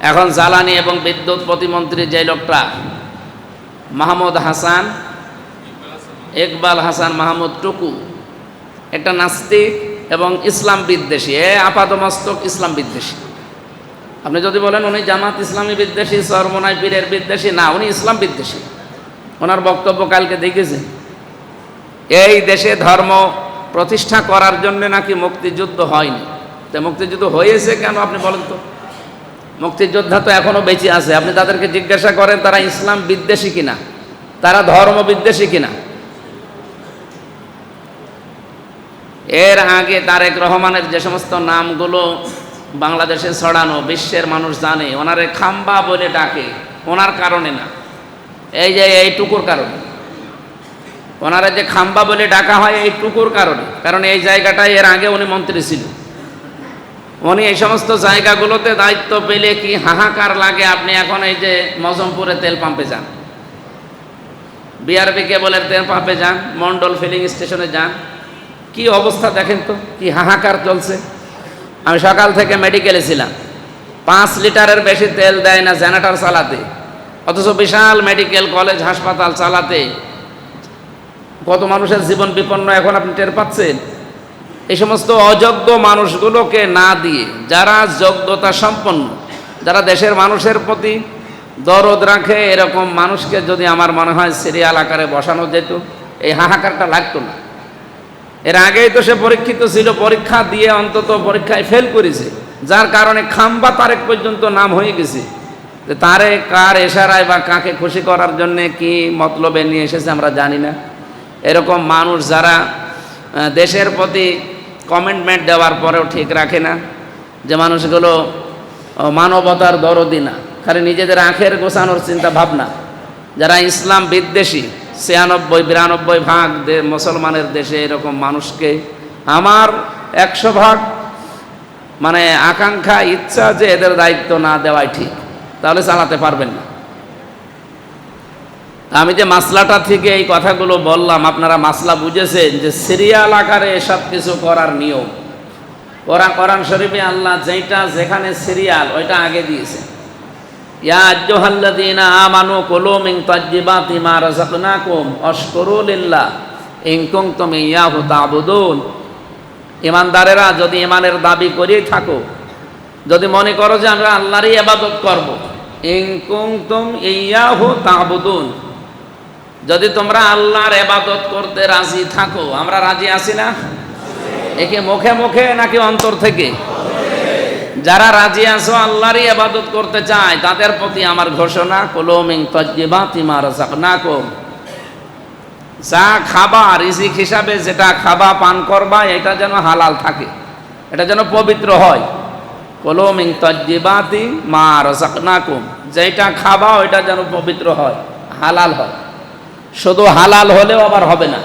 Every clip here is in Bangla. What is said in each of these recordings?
এখন জ্বালানি এবং বিদ্যুৎ প্রতিমন্ত্রী যে লোকটা মাহমুদ হাসান, ইকবাল হাসান মাহমুদ টুকু, একটা নাস্তিক এবং ইসলাম বিদ্বেষী, আপাদমস্তক ইসলাম বিদ্বেষী। আপনি যদি বলেন উনি জামাত ইসলামী বিদ্বেষী, চরমোনাই পীরের বিদ্বেষী, না, উনি ইসলাম বিদ্বেষী। ওনার বক্তব্য কালকে দেখেছেন। এই দেশে ধর্ম প্রতিষ্ঠা করার জন্য নাকি মুক্তিযুদ্ধ হয়নি। তো মুক্তিযুদ্ধ হয়েছে কেন আপনি বলেন তো? মুক্তিযোদ্ধা তো এখনো বেঁচে আছে। আপনি তাদেরকে জিজ্ঞাসা করেন তারা ইসলাম বিদ্বেষী কিনা, তারা ধর্ম বিদ্বেষী কিনা। এর আগে তারেক রহমানের যে সমস্ত নামগুলো বাংলাদেশে ছড়ানো, বিশ্বের মানুষ জানে, ওনারে খাম্বা বলে ডাকে ওনার কারণে না, এই যে এইটুকুর কারণে। ওনারা যে খাম্বা বলে ডাকা হয় এইটুকুর কারণে, কারণ এই জায়গাটায় এর আগে উনি মন্ত্রী ছিল। উনি এই সমস্ত জায়গাগুলোতে দায়িত্ব পেলে কি হাহাকার লাগে। আপনি এখন এই যে মজমপুরে তেল পাম্পে যান, বিআরবি কেবলের তেল পাম্পে যান, মন্ডল ফিলিং স্টেশনে যান, কি অবস্থা দেখেন তো, কি হাহাকার চলছে। আমি সকাল থেকে মেডিকেলে ছিলাম, 5 লিটারের বেশি তেল দেয় না জেনারেটর চালাতে, অথচ বিশাল মেডিকেল কলেজ হাসপাতাল চালাতে কত মানুষের জীবন বিপন্ন এখন আপনি টের পাচ্ছেন। এই সমস্ত অযোগ্য মানুষগুলোকে না দিয়ে যারা যোগ্যতা সম্পন্ন, যারা দেশের মানুষের প্রতি দরদ রাখে, এরকম মানুষকে যদি আমার মনে হয় সিরিয়াল আকারে বসানো যেত, এই হাহাকারটা লাগতো না। এর আগেই তো সে পরীক্ষিত ছিল, পরীক্ষা দিয়ে অন্তত পরীক্ষায় ফেল করেছে, যার কারণে খাম্বা তারেক পর্যন্ত নাম হয়ে গেছে। যে তারেক কার ইশারায় বা কাকে খুশি করার জন্যে কি মতলবে নিয়ে এসেছে আমরা জানি না। এরকম মানুষ যারা দেশের প্রতি কমিটমেন্ট দেওয়ার পরেও ঠিক রাখে না, যে মানুষগুলো মানবতার দরদি না, খালি নিজেদের আখের গোছানোর চিন্তা ভাবনা, যারা ইসলাম বিদ্বেষী, 96-92 ভাগ মুসলমানের দেশে এরকম মানুষকে আমার 100 ভাগ মানে আকাঙ্ক্ষা, ইচ্ছা যে এদের দায়িত্ব না দেওয়াই ঠিক, তাহলে চালাতে পারবেন না। আমি যে মাসলাটা থেকে এই কথাগুলো বললাম, আপনারা মাসলা বুঝেছেন যে সিরিয়াল আকারে এসব কিছু করার নিয়ম। কোরআন শরীফে আল্লাহ যেটা যেখানে সিরিয়াল ওইটা আগে দিয়েছে। ইয়া আইয়ুহাল্লাযীনা আমানু কুলু মিন তাজ্জিবাতি মা রাযাকনাকুম ওয়াশকুরু লিল্লাহ ইন কুনতুম ইয়াহু তা'বুদুন। ঈমানদারেরা যদি ঈমানের দাবি করেই থাকো, যদি মনে করো যে আমরা আল্লাহরই ইবাদত করব, ইন কুনতুম ইয়াহু তা'বুদুন, যদি তোমরা আল্লাহর ইবাদত করতে রাজি থাকো, আমরা রাজি আছি না? একে মুখে মুখে নাকি অন্তর থেকে? যারা রাজি আছো আল্লাহরই ইবাদত করতে চায়, তাদের প্রতি আমার ঘোষণা, কুলু মিন তাজ্জিবাতি মা রাযাকনাকুম, যা খাবা রিজিক হিসাবে যেটা খাবা পান করবা, এটা যেন হালাল থাকে, এটা যেন পবিত্র হয়। কুলু মিন তাজ্জিবাতি মা রাযাকনাকুম, যেটা খাবা ওইটা যেন পবিত্র হয়, হালাল হয়। শুধু হালাল হলেও আবার হবে না।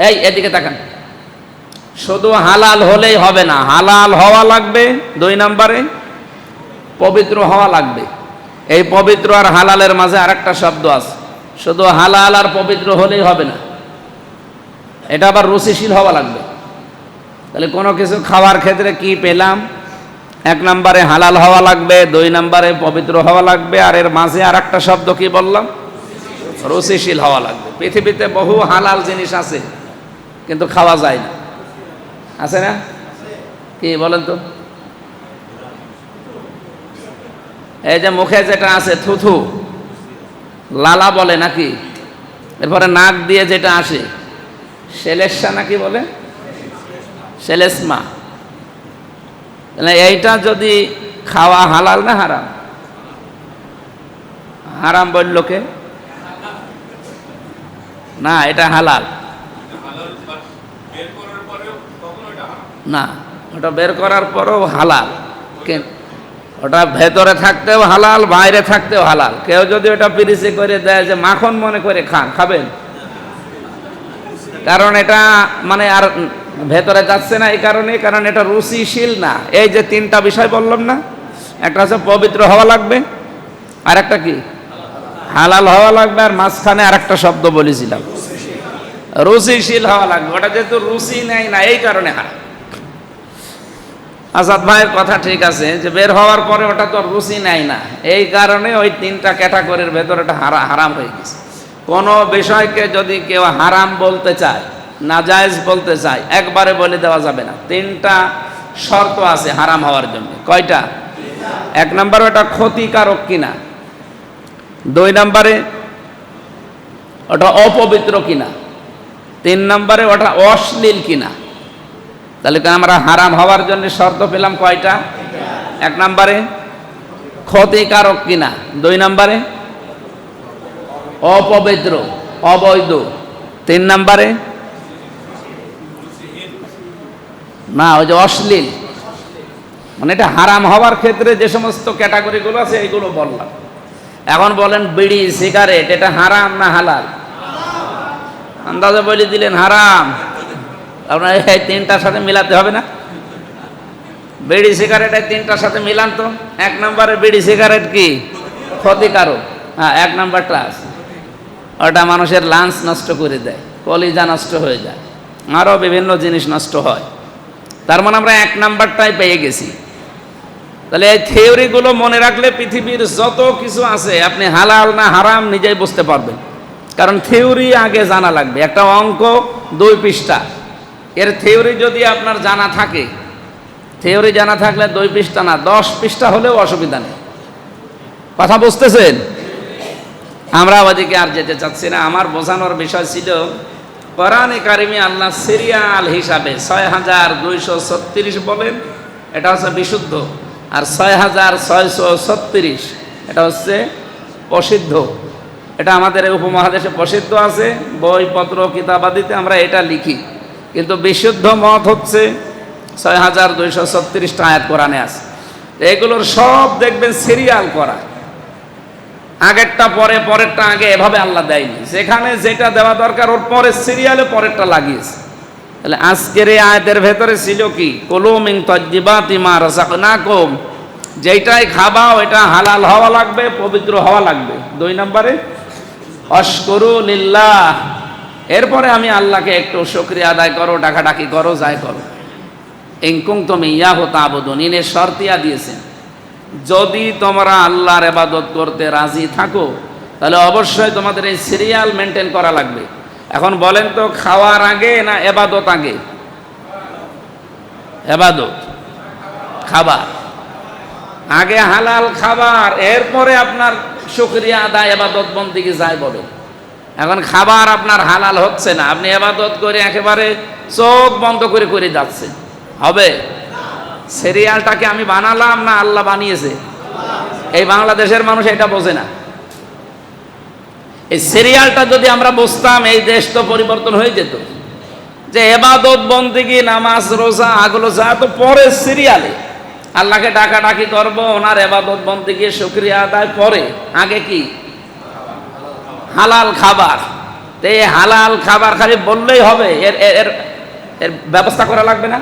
এই এদিকে তাকান, শুধু হালাল হলেই হবে না, হালাল হওয়া লাগবে। 2 নম্বরে পবিত্র হওয়া লাগবে। এই পবিত্র আর হালালের মাঝে আরেকটা শব্দ আছে। শুধু হালাল আর পবিত্র হলেই হবে না, এটা আবার রুচিশীল হওয়া লাগবে। তাহলে কোনো কিছু খাওয়ার ক্ষেত্রে কি পেলাম? 1 নম্বরে হালাল হওয়া লাগবে, 2 নম্বরে পবিত্র হওয়া লাগবে, আর এর মাঝে আরেকটা শব্দ কি বললাম? রুচিশীল হওয়া লাগবে। পৃথিবীতে বহু হালাল জিনিস আছে কিন্তু খাওয়া যায় না, আছে না? কি বলেন তো? এই যে মুখে যেটা আছে থুথু, লালা বলে নাকি, এরপরে নাক দিয়ে যেটা আসে সেলেসা নাকি বলে, সেলেসমা, এইটা যদি খাওয়া হালাল না হারাম? হারাম বলল কে? না, এটা হালাল না, ওটা বের করার পরেও হালাল। ওটা ভেতরে থাকতেও হালাল, বাইরে থাকতেও হালাল। কেউ যদি ওটা পিরিচি করে দেয় যে মাখন মনে করে খাবেন, কারণ এটা মানে আর ভেতরে যাচ্ছে না, এই কারণে, কারণ এটা রুচিশীল না। এই যে 3টা বিষয় বললাম না, একটা হচ্ছে পবিত্র হওয়া লাগবে, আর একটা কি হালাল হওয়া লাগবে, আর মাঝখানে আর একটা শব্দ বলেছিলাম রুচিশীল হওয়া লাগবে। ওটা যেহেতু রুচি নেই না, এই কারণে হারাম। আসাদ ভাইয়ের কথা ঠিক আছে যে বের হওয়ার পরে ওটা তো রুচি নেয় না, এই কারণে ওই তিনটা ক্যাটাগরির ভেতরে এটা হারাম হয়ে গেছে। কোনো বিষয়কে যদি কেউ হারাম বলতে চায়, নাজায়েজ বলতে চায়, একবারে বলে দেওয়া যাবে না। তিনটা শর্ত আছে হারাম হওয়ার জন্য। কয়টা? এক নম্বরে ওটা ক্ষতিকারক কিনা, দুই নম্বরে ওটা অপবিত্র কিনা, তিন নম্বরে ওটা অশ্লীল কিনা। তাহলে আমরা হারাম হওয়ার জন্য শর্ত পেলাম কয়টা? এক নম্বরে ক্ষতিকারক কিনা, দুই নম্বরে অপবিত্র অবৈধ, তিন নম্বরে না ওই যে অশ্লীল। মানে এটা হারাম হওয়ার ক্ষেত্রে যে সমস্ত ক্যাটাগরিগুলো আছে এইগুলো বললাম। এখন বলেন বিড়ি সিগারেট এটা হারাম না হালাল? আন্দাজে বলে দিলেন হারাম। আপনার এই তিনটার সাথে মিলাতে হবে না? বিড়ি সিগারেট এই তিনটার সাথে মিলান তো। এক নম্বরে বিড়ি সিগারেট কি ক্ষতিকারক, হ্যাঁ এক নম্বরটা আছে, ওটা মানুষের লাঞ্চ নষ্ট করে দেয়, কলিজা নষ্ট হয়ে যায়, আরও বিভিন্ন জিনিস নষ্ট হয়। তার মানে আমরা এক নাম্বারটাই পেয়ে গেছি। তাহলে এই থিওরিগুলো মনে রাখলে পৃথিবীর যত কিছু আছে আপনি হালাল না হারাম নিজেই বুঝতে পারবেন। কারণ থিওরি আগে জানা লাগবে। একটা অঙ্ক 2 পৃষ্ঠা, এর থিওরি যদি আপনার জানা থাকে, থিওরি জানা থাকলে 2 পৃষ্ঠা না 10 পৃষ্ঠা হলেও অসুবিধা নেই। কথা বুঝতেছেন? আমরা ওদিকে আর যেতে চাচ্ছি না। আমার বোঝানোর বিষয় ছিল কোরআনে কারিমে আল্লাহ সিরিয়াল হিসাবে ৬,২৩৬ বলেন, এটা হচ্ছে বিশুদ্ধ, আর ৬,৬৩৬ এটা হচ্ছে প্রসিদ্ধ। এটা আমাদের এই উপমহাদেশে প্রসিদ্ধ আছে, বইপত্র কিতাবাদিতে আমরা এটা লিখি। কিন্তু বিশুদ্ধ মত হচ্ছে ৬,২৩৬টা আয়াত কোরআনে আছে। এগুলোর সব দেখবেন সিরিয়াল করা, আগেরটা পরে পরেরটা আগে, এভাবে আল্লাহ দেয়নি। যেখানে যেটা দেওয়া দরকার ওর পরে সিরিয়ালে পরেরটা লাগিয়েছে। তাহলে আজকের এই আয়াতের ভেতরে ছিল কি, কুলু মিন তাজ্জিবাতি মা রাযাকনাকুম, যেইটাই খাবাও এটা হালাল হওয়া লাগবে, পবিত্র হওয়া লাগবে। 2 নম্বরে আশকুরু লিল্লাহ, এরপরে আমি আল্লাহকে একটু শুকরিয়া আদায় করো, ডাকাডাকি করো, যাই করো। ইন কুনতুম ইয়াহু তা'বুদুন, ইনের শর্তিয়া দিয়েছেন, যদি তোমরা আল্লাহর ইবাদত করতে রাজি থাকো তাহলে অবশ্যই তোমাদের এই সিরিয়াল মেনটেন করা লাগবে। এখন বলেন তো, খাওয়ার আগে না ইবাদত আগে? ইবাদত, খাবার আগে, হালাল খাবার, এরপরে আপনার শুকরিয়া আদায় ইবাদত বন্দেগী যাই বলেন। এখন খাবার আপনার হালাল হচ্ছে না, আপনি ইবাদত করে একেবারে চোখ বন্ধ করে করে যাচ্ছেন, হবে? সিরিয়ালটাকে আমি বানালাম না আল্লাহ বানিয়েছে? এই বাংলাদেশের মানুষ এটা বোঝে না। এই সিরিয়ালটা যদি আমরা বুঝতাম, এই দেশ তো পরিবর্তন হয়ে যেত। যে ইবাদত বন্দেগী নামাজ রোজা এগুলো যা তো পরে সিরিয়ালে, আল্লাহকে ডাকাডাকি করব, ওনার ইবাদত বন্দেগী শুকরিয়া আদায় পরে, আগে কি হালাল খাবার। তো এই হালাল খাবার খালি বললেই হবে? এর এর এর ব্যবস্থা করা লাগবে না?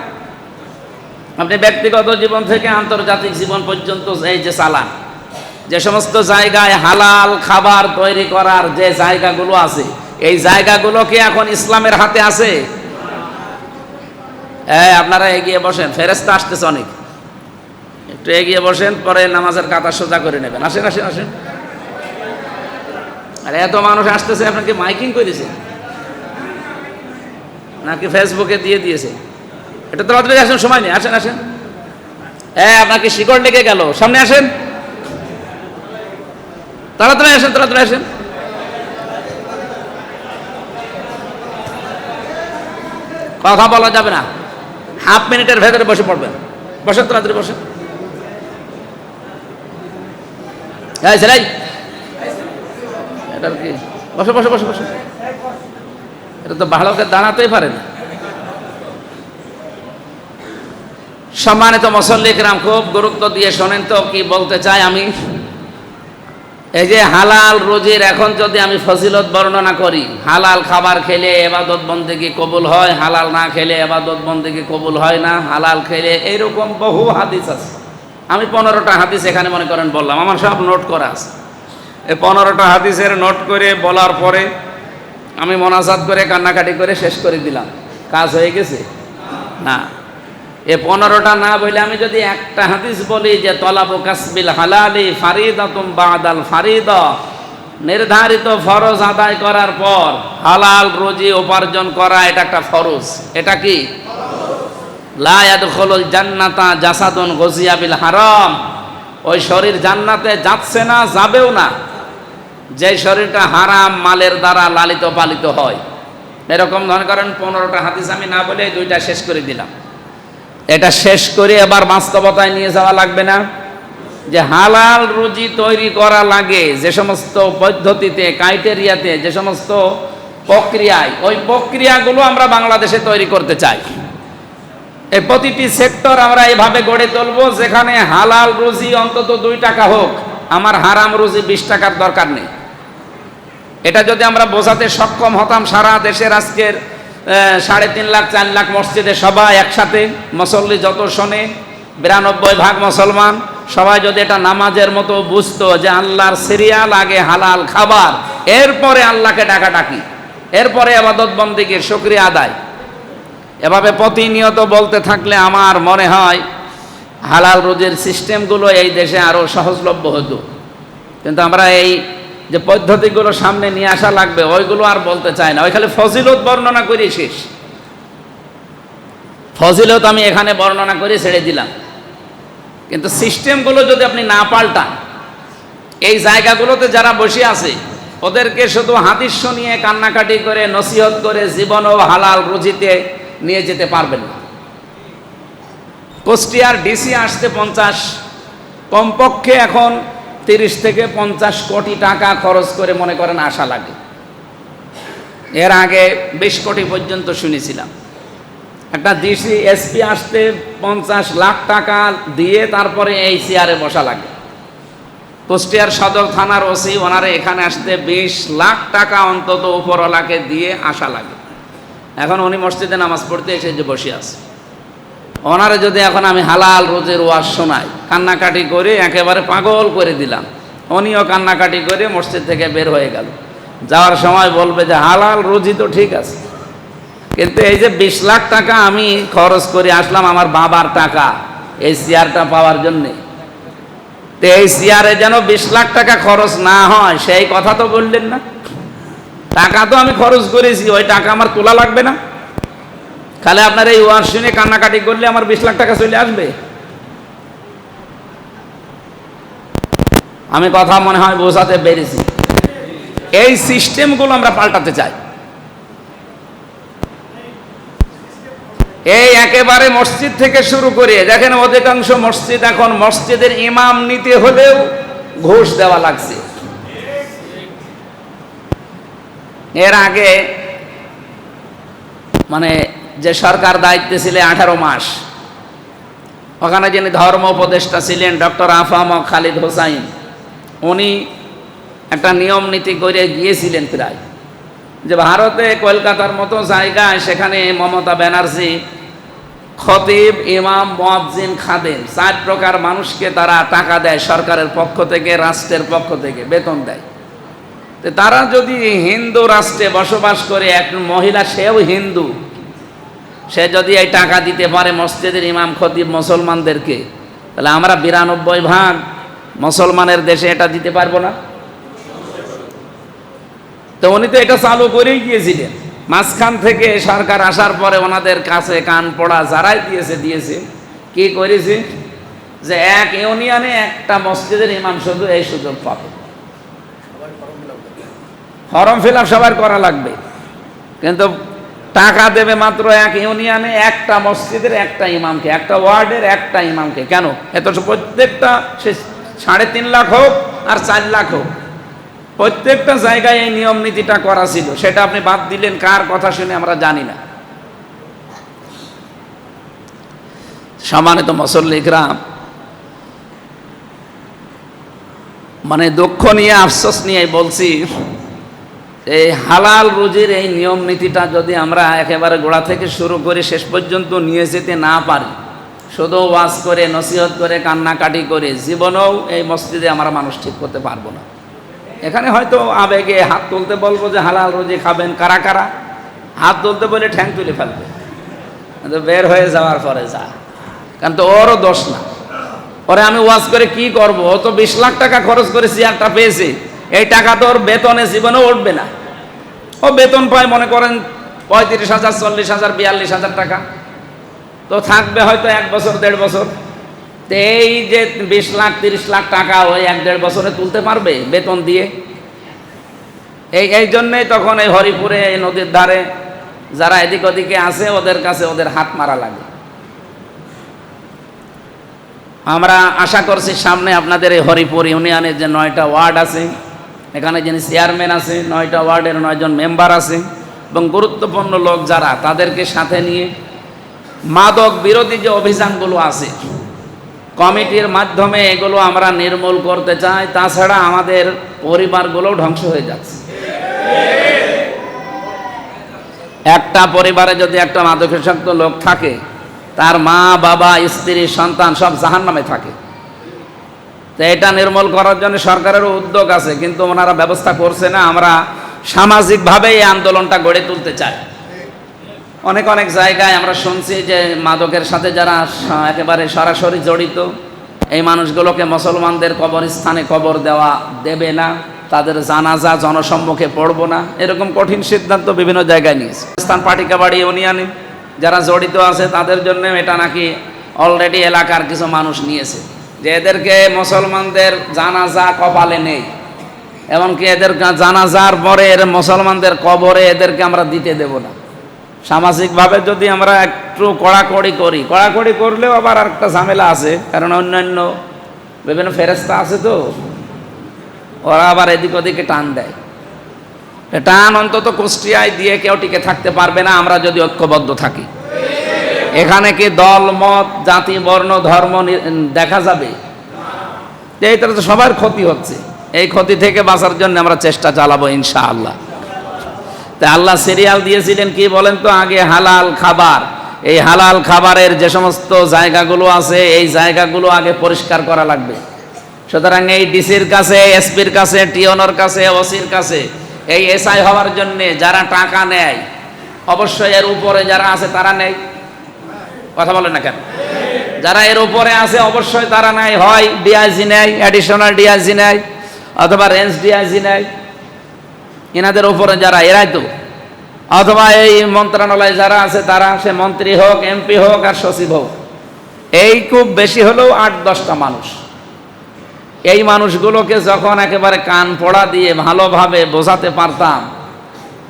আপনি ব্যক্তিগত জীবন থেকে আন্তর্জাতিক জীবন পর্যন্ত এই যে চালান, যে সমস্ত জায়গায় হালাল খাবার তৈরি করার যে জায়গাগুলো আছে, এই জায়গাগুলো কি এখন ইসলামের হাতে আছে? আপনারা এগিয়ে বসেন, ফেরেশতা আসতেছে অনেক, একটু এগিয়ে বসেন, পরে নামাজের কাতার সোজা করে নেবেন। আসেন আসেন আসেন। আর এত মানুষ আসতেছে, আপনাকে মাইকিং করেছে নাকি ফেসবুকে দিয়ে দিয়েছে? এটা তো রাত্রে আসেন, সময় নেই, আসেন আসেন। আপনাকে শিকড় লেগে গেল, সামনে আসেন, তাড়াতাড়ি আসেন, তাড়াতাড়ি আসেন। কথা বলা যাবে না, হাফ মিনিটের ভেতরে বসে পড়বেন। বসেন, তাড়াতাড়ি বসেন। সেলাই এটা কি? বসে বসে বসে বসে, এটা তো ভালো করে দাঁড়াতেই পারে না। সম্মানিত মুসল্লি কিরাম, খুব গুরুত্ব দিয়ে শোনেন তো কি বলতে চাই আমি। এই যে হালাল রুজির এখন যদি আমি ফজিলত বর্ণনা করি, হালাল খাবার খেলে ইবাদত বন্দেগী কবুল হয়, হালাল না খেলে ইবাদত বন্দেগী কবুল হয় না, হালাল খেলে, এইরকম বহু হাদিস আছে। আমি 15টা হাদিস এখানে মনে করেন বললাম, আমার সব নোট করা আছে। এই 15টা হাদিসের নোট করে বলার পরে আমি মোনাজাত করে কান্নাকাটি করে শেষ করে দিলাম, কাজ হয়ে গেছে? না, এ 15টা না বলে আমি যদি একটা হাদিস বলি যে তলাবু কাসবিল হালালি ফারিদাতুম বাদাল ফারিদা, নির্ধারিত ফরজ আদায় করার পর হালাল রুজি উপার্জন করা এটা একটা ফরজ। এটা কি? লা ইয়াদখুলুল জান্নাতা জাসাদুন গুযিয়া বিল হারাম, ওই শরীর জান্নাতে যাচ্ছে না, যাবেও না যে শরীরটা হারাম মালের দ্বারা লালিত পালিত হয়। এরকম মনে করেন 15টা হাদিস আমি না বলে 2টা শেষ করে দিলাম। এটা শেষ করে এবার বাস্তবতায় নিয়ে যাওয়া লাগবে না? যে হালাল রুজি তৈরি করা লাগে যে সমস্ত পদ্ধতিতে, ক্রাইটেরিয়াতে, যে সমস্ত প্রক্রিয়ায়, ওই প্রক্রিয়াগুলো আমরা বাংলাদেশে তৈরি করতে চাই। এই প্রতিটি সেক্টর আমরা এভাবে গড়ে তুলবো যেখানে হালাল রুজি অন্তত 2 টাকা হোক, আমার হারাম রুজি 20 টাকার দরকার নেই। এটা যদি আমরা বোঝাতে সক্ষম হতাম, সারা দেশের আজকের 3.5 লাখ 4 লাখ মসজিদে সবাই একসাথে, মুসল্লি যত শোনে 92% মুসলমান, সবাই যদি এটা নামাজের মতো বুঝতো যে আল্লাহর সিরিয়াল আগে হালাল খাবার, এরপরে আল্লাহকে ডাকাডাকি, এরপরে ইবাদত বন্দেগীর শুকরিয়া আদায়, এভাবে প্রতিনিয়ত বলতে থাকলে আমার মনে হয় হালাল রুজির সিস্টেমগুলো এই দেশে আরো সহজলভ্য হতো। কিন্তু আমরা এই যে পদ্ধতিগুলো সামনে নিয়ে আসা লাগবে ওইগুলো আর বলতে চাই না। ওই খালি ফজিলত বর্ণনা করে শেষ। ফজিলত আমি এখানে বর্ণনা করে ছেড়ে দিলাম, কিন্তু সিস্টেমগুলো যদি আপনি না পাল্টান, এই জায়গাগুলোতে যারা বসে আছে ওদেরকে শুধু হাদিস শুনিয়ে কান্নাকাটি করে নসিহত করে জীবনও হালাল রুজিতে নিয়ে যেতে পারবেন না। কুষ্টিয়ার ডিসি আসতে 50 কমপক্ষে এখন 30 থেকে 50 কোটি টাকা খরচ করে মনে করেন আসা লাগে। এর আগে 20 কোটি পর্যন্ত শুনেছিলাম। একটা ডিসি এসপি আসতে 50 লাখ টাকা দিয়ে তারপরে এই চেয়ারে বসা লাগে। কুষ্টিয়ার সদর থানার ওসি ওনারে এখানে আসতে 20 লাখ টাকা অন্তত উপরওয়ালাকে দিয়ে আসা লাগে। এখন উনি মসজিদে নামাজ পড়তে এসে যে বসে আছে, ওনারে যদি এখন আমি হালাল রুজির ওয়াজ শোনাই, কান্নাকাটি করে একেবারে পাগল করে দিলাম, উনিও কান্নাকাটি করে মসজিদ থেকে বের হয়ে গেল। যাওয়ার সময় বলবে যে হালাল রুজি তো ঠিক আছে, কিন্তু এই যে 20 লাখ টাকা আমি খরচ করে আসলাম আমার বাবার টাকা এই চেয়ারটা পাওয়ার জন্যে, তো এই চেয়ারে যেন 20 লাখ টাকা খরচ না হয় সেই কথা তো বললেন না। টাকা তো আমি খরচ করেছি, ওই টাকা আমার তোলা লাগবে না? খালি আপনার এই ওয়াজ শুনে কান্নাকাটি করলে আমার 20 লাখ টাকা চলে আসবে? আমি কথা মনে হয় বোঝাতে পেরেছি। এই সিস্টেমগুলো আমরা পাল্টাতে চাই। এই একেবারে মসজিদ থেকে শুরু করে দেখেন অধিকাংশ মসজিদ এখন মসজিদের ইমাম নিতে হলেও ঘুষ দেওয়া লাগছে। এর আগে মানে যে সরকার দায়িত্বে ছিলেন 18 মাস, ওখানে যিনি ধর্ম উপদেষ্টা ছিলেন ডক্টর আফাম খালিদ হোসাইন, উনি একটা নিয়ম নীতি করে গিয়েছিলেন প্রায় যে ভারতে কলকাতার মতো জায়গায় সেখানে মমতা ব্যানার্জি খতিব, ইমাম, মুয়াজ্জিন, খাদেম 4 প্রকার মানুষকে তারা টাকা দেয় সরকারের পক্ষ থেকে, রাষ্ট্রের পক্ষ থেকে বেতন দেয়। তো তারা যদি হিন্দু রাষ্ট্রে বসবাস করে, এক মহিলা সেও হিন্দু, সে যদি এই টাকা দিতে পারে মসজিদের ইমাম খতিব মুসলমানদেরকে, তাহলে আমরা 92% মুসলমানের দেশে এটা দিতে পারবো না? তো উনি তো এটা চালু করেই গিয়েছিলেন। মাঝখান থেকে সরকার আসার পরে ওনাদের কাছে কান পড়া যারাই দিয়েছে কি করেছে যে এক ইউনিয়নে একটা মসজিদের ইমাম শুধু এই সুযোগ পাবে। ফর্ম ফিল আপ সবার করা লাগবে, কিন্তু টাকা দেবে মাত্র এক ইউনিয়নে একটা মসজিদের একটা ইমামকে, একটা ওয়ার্ডের একটা ইমামকে। কেন? এত প্রত্যেকটা সে 3.5 লাখ হোক আর 4 লাখ হোক, প্রত্যেকটা জায়গায় এই নিয়ম নীতিটা করা ছিল। সেটা আপনি বাদ দিলেন কার কথা শুনে আমরা জানি না। সম্মানিত মুসল্লি কিরাম, মানে দুঃখ নিয়ে আফসোস নিয়ে বলছি, এই হালাল রুজির এই নিয়ম নীতিটা যদি আমরা একেবারে গোড়া থেকে শুরু করে শেষ পর্যন্ত নিয়ে যেতে না পারি, শুধু ওয়াজ করে নসিহত করে কান্নাকাটি করে জীবনেও এই মসজিদে আমরা মানুষ ঠিক করতে পারবো না। এখানে হয়তো আবেগে হাত তুলতে বলবো যে হালাল রুজি খাবেন, কারা কারা হাত তুলতে বলে ঠ্যাং তুলে ফেলবে, বের হয়ে যাওয়ার পরে যা কারণ তো ওরও দোষ না। ওরে আমি ওয়াজ করে কি করব? ও তো 20 লাখ টাকা খরচ করে চেয়ারটা পেয়েছে, এই টাকা তো ওর বেতনে জীবনে উঠবে না। ও বেতন পায় মনে করেন 35,000, 40,000, 42,000 টাকা, তো থাকবে হয়তো 1 বছর 1.5 বছর। তো এই যে 20 লাখ 30 লাখ টাকা ওই 1-1.5 বছরে তুলতে পারবে বেতন দিয়ে? এই জন্যেই তখন এই হরিপুরে এই নদীর ধারে যারা এদিক ওদিকে আছে ওদের কাছে ওদের হাত মারা লাগে। আমরা আশা করছি সামনে আপনাদের এই হরিপুর ইউনিয়নের যে 9টা ওয়ার্ড আছে, এখানে যিনি চেয়ারম্যান আছে, 9টা ওয়ার্ডের 9 জন মেম্বার আছে এবং গুরুত্বপূর্ণ লোক যারা, তাদেরকে সাথে নিয়ে মাদক বিরোধী যে অভিযানগুলো আছে কমিটির মাধ্যমে এগুলো আমরা নির্মূল করতে চাই। তাছাড়া আমাদের পরিবারগুলো ধ্বংস হয়ে যাচ্ছে। একটা পরিবারে যদি একটা মাদকাসক্ত লোক থাকে, তার মা বাবা স্ত্রী সন্তান সব জাহান্নামে থাকে। তো এটা নির্মূল করার জন্য সরকারেরও উদ্যোগ আছে, কিন্তু ওনারা ব্যবস্থা করছে না। আমরা সামাজিকভাবে এই আন্দোলনটা গড়ে তুলতে চাই। অনেক অনেক জায়গায় আমরা শুনছি যে মাদকের সাথে যারা একেবারে সরাসরি জড়িত, এই মানুষগুলোকে মুসলমানদের কবরস্থানে কবর দেবে না, তাদের জানাজা জনসম্মুখে পড়ব না, এরকম কঠিন সিদ্ধান্ত বিভিন্ন জায়গায় নিয়েছে। স্থান পাটিকাবাড়ি ইউনিয়নে যারা জড়িত আছে তাদের জন্য এটা নাকি অলরেডি এলাকার কিছু মানুষ নিয়েছে, যে এদেরকে মুসলমানদের জানাজা কপালে নেই, এমনকি এদের জানাজার পরে মুসলমানদের কবরে এদেরকে আমরা দিতে দেব না। সামাজিকভাবে যদি আমরা একটু কড়াকড়ি করি, কড়াকড়ি করলেও আবার আরেকটা ঝামেলা আছে, কারণ অন্যান্য বিভিন্ন ফেরেশতা আছে, তো ওরা আবার এদিক ওদিকে টান দেয়। টান অন্তত কুষ্টিয়ায় দিয়ে কেউ টিকে থাকতে পারবে না আমরা যদি ঐক্যবদ্ধ থাকি। এখানে কি দল মত জাতি বর্ণ ধর্ম দেখা যাবে? এইটা তো সবার ক্ষতি হচ্ছে। এই ক্ষতি থেকে বাঁচার জন্য আমরা চেষ্টা চালাবো ইনশাআল্লাহ। তাই আল্লাহ সিরিয়াল দিয়েছিলেন কি বলেন তো? আগে হালাল খাবার, এই হালাল খাবারের যে সমস্ত জায়গাগুলো আছে এই জায়গাগুলো আগে পরিষ্কার করা লাগবে। সুতরাং এই ডিসির কাছে, এসপির কাছে, টিওনর কাছে, ওসির কাছে এই এসআই হওয়ার জন্য যারা টাকা নেয়, অবশ্যই এর উপরে যারা আছে তারা নেয়। কথা বলেন না কেন? যারা এর উপরে আছে অবশ্যই তারা নেয়, হয় ডিআইজি নেয়, অ্যাডিশনাল ডিআইজি নেয়, অথবা রেঞ্জ ডিআইজি নেয়। এনাদের উপরে যারা, এরাই তো, অথবা এই মন্ত্রণালয়ে যারা আছে তারা, সে মন্ত্রী হোক, এমপি হোক আর সচিব হোক, এই খুব বেশি হলেও 8-10টা মানুষ। এই মানুষগুলোকে যখন একেবারে কান পড়া দিয়ে ভালোভাবে বোঝাতে পারতাম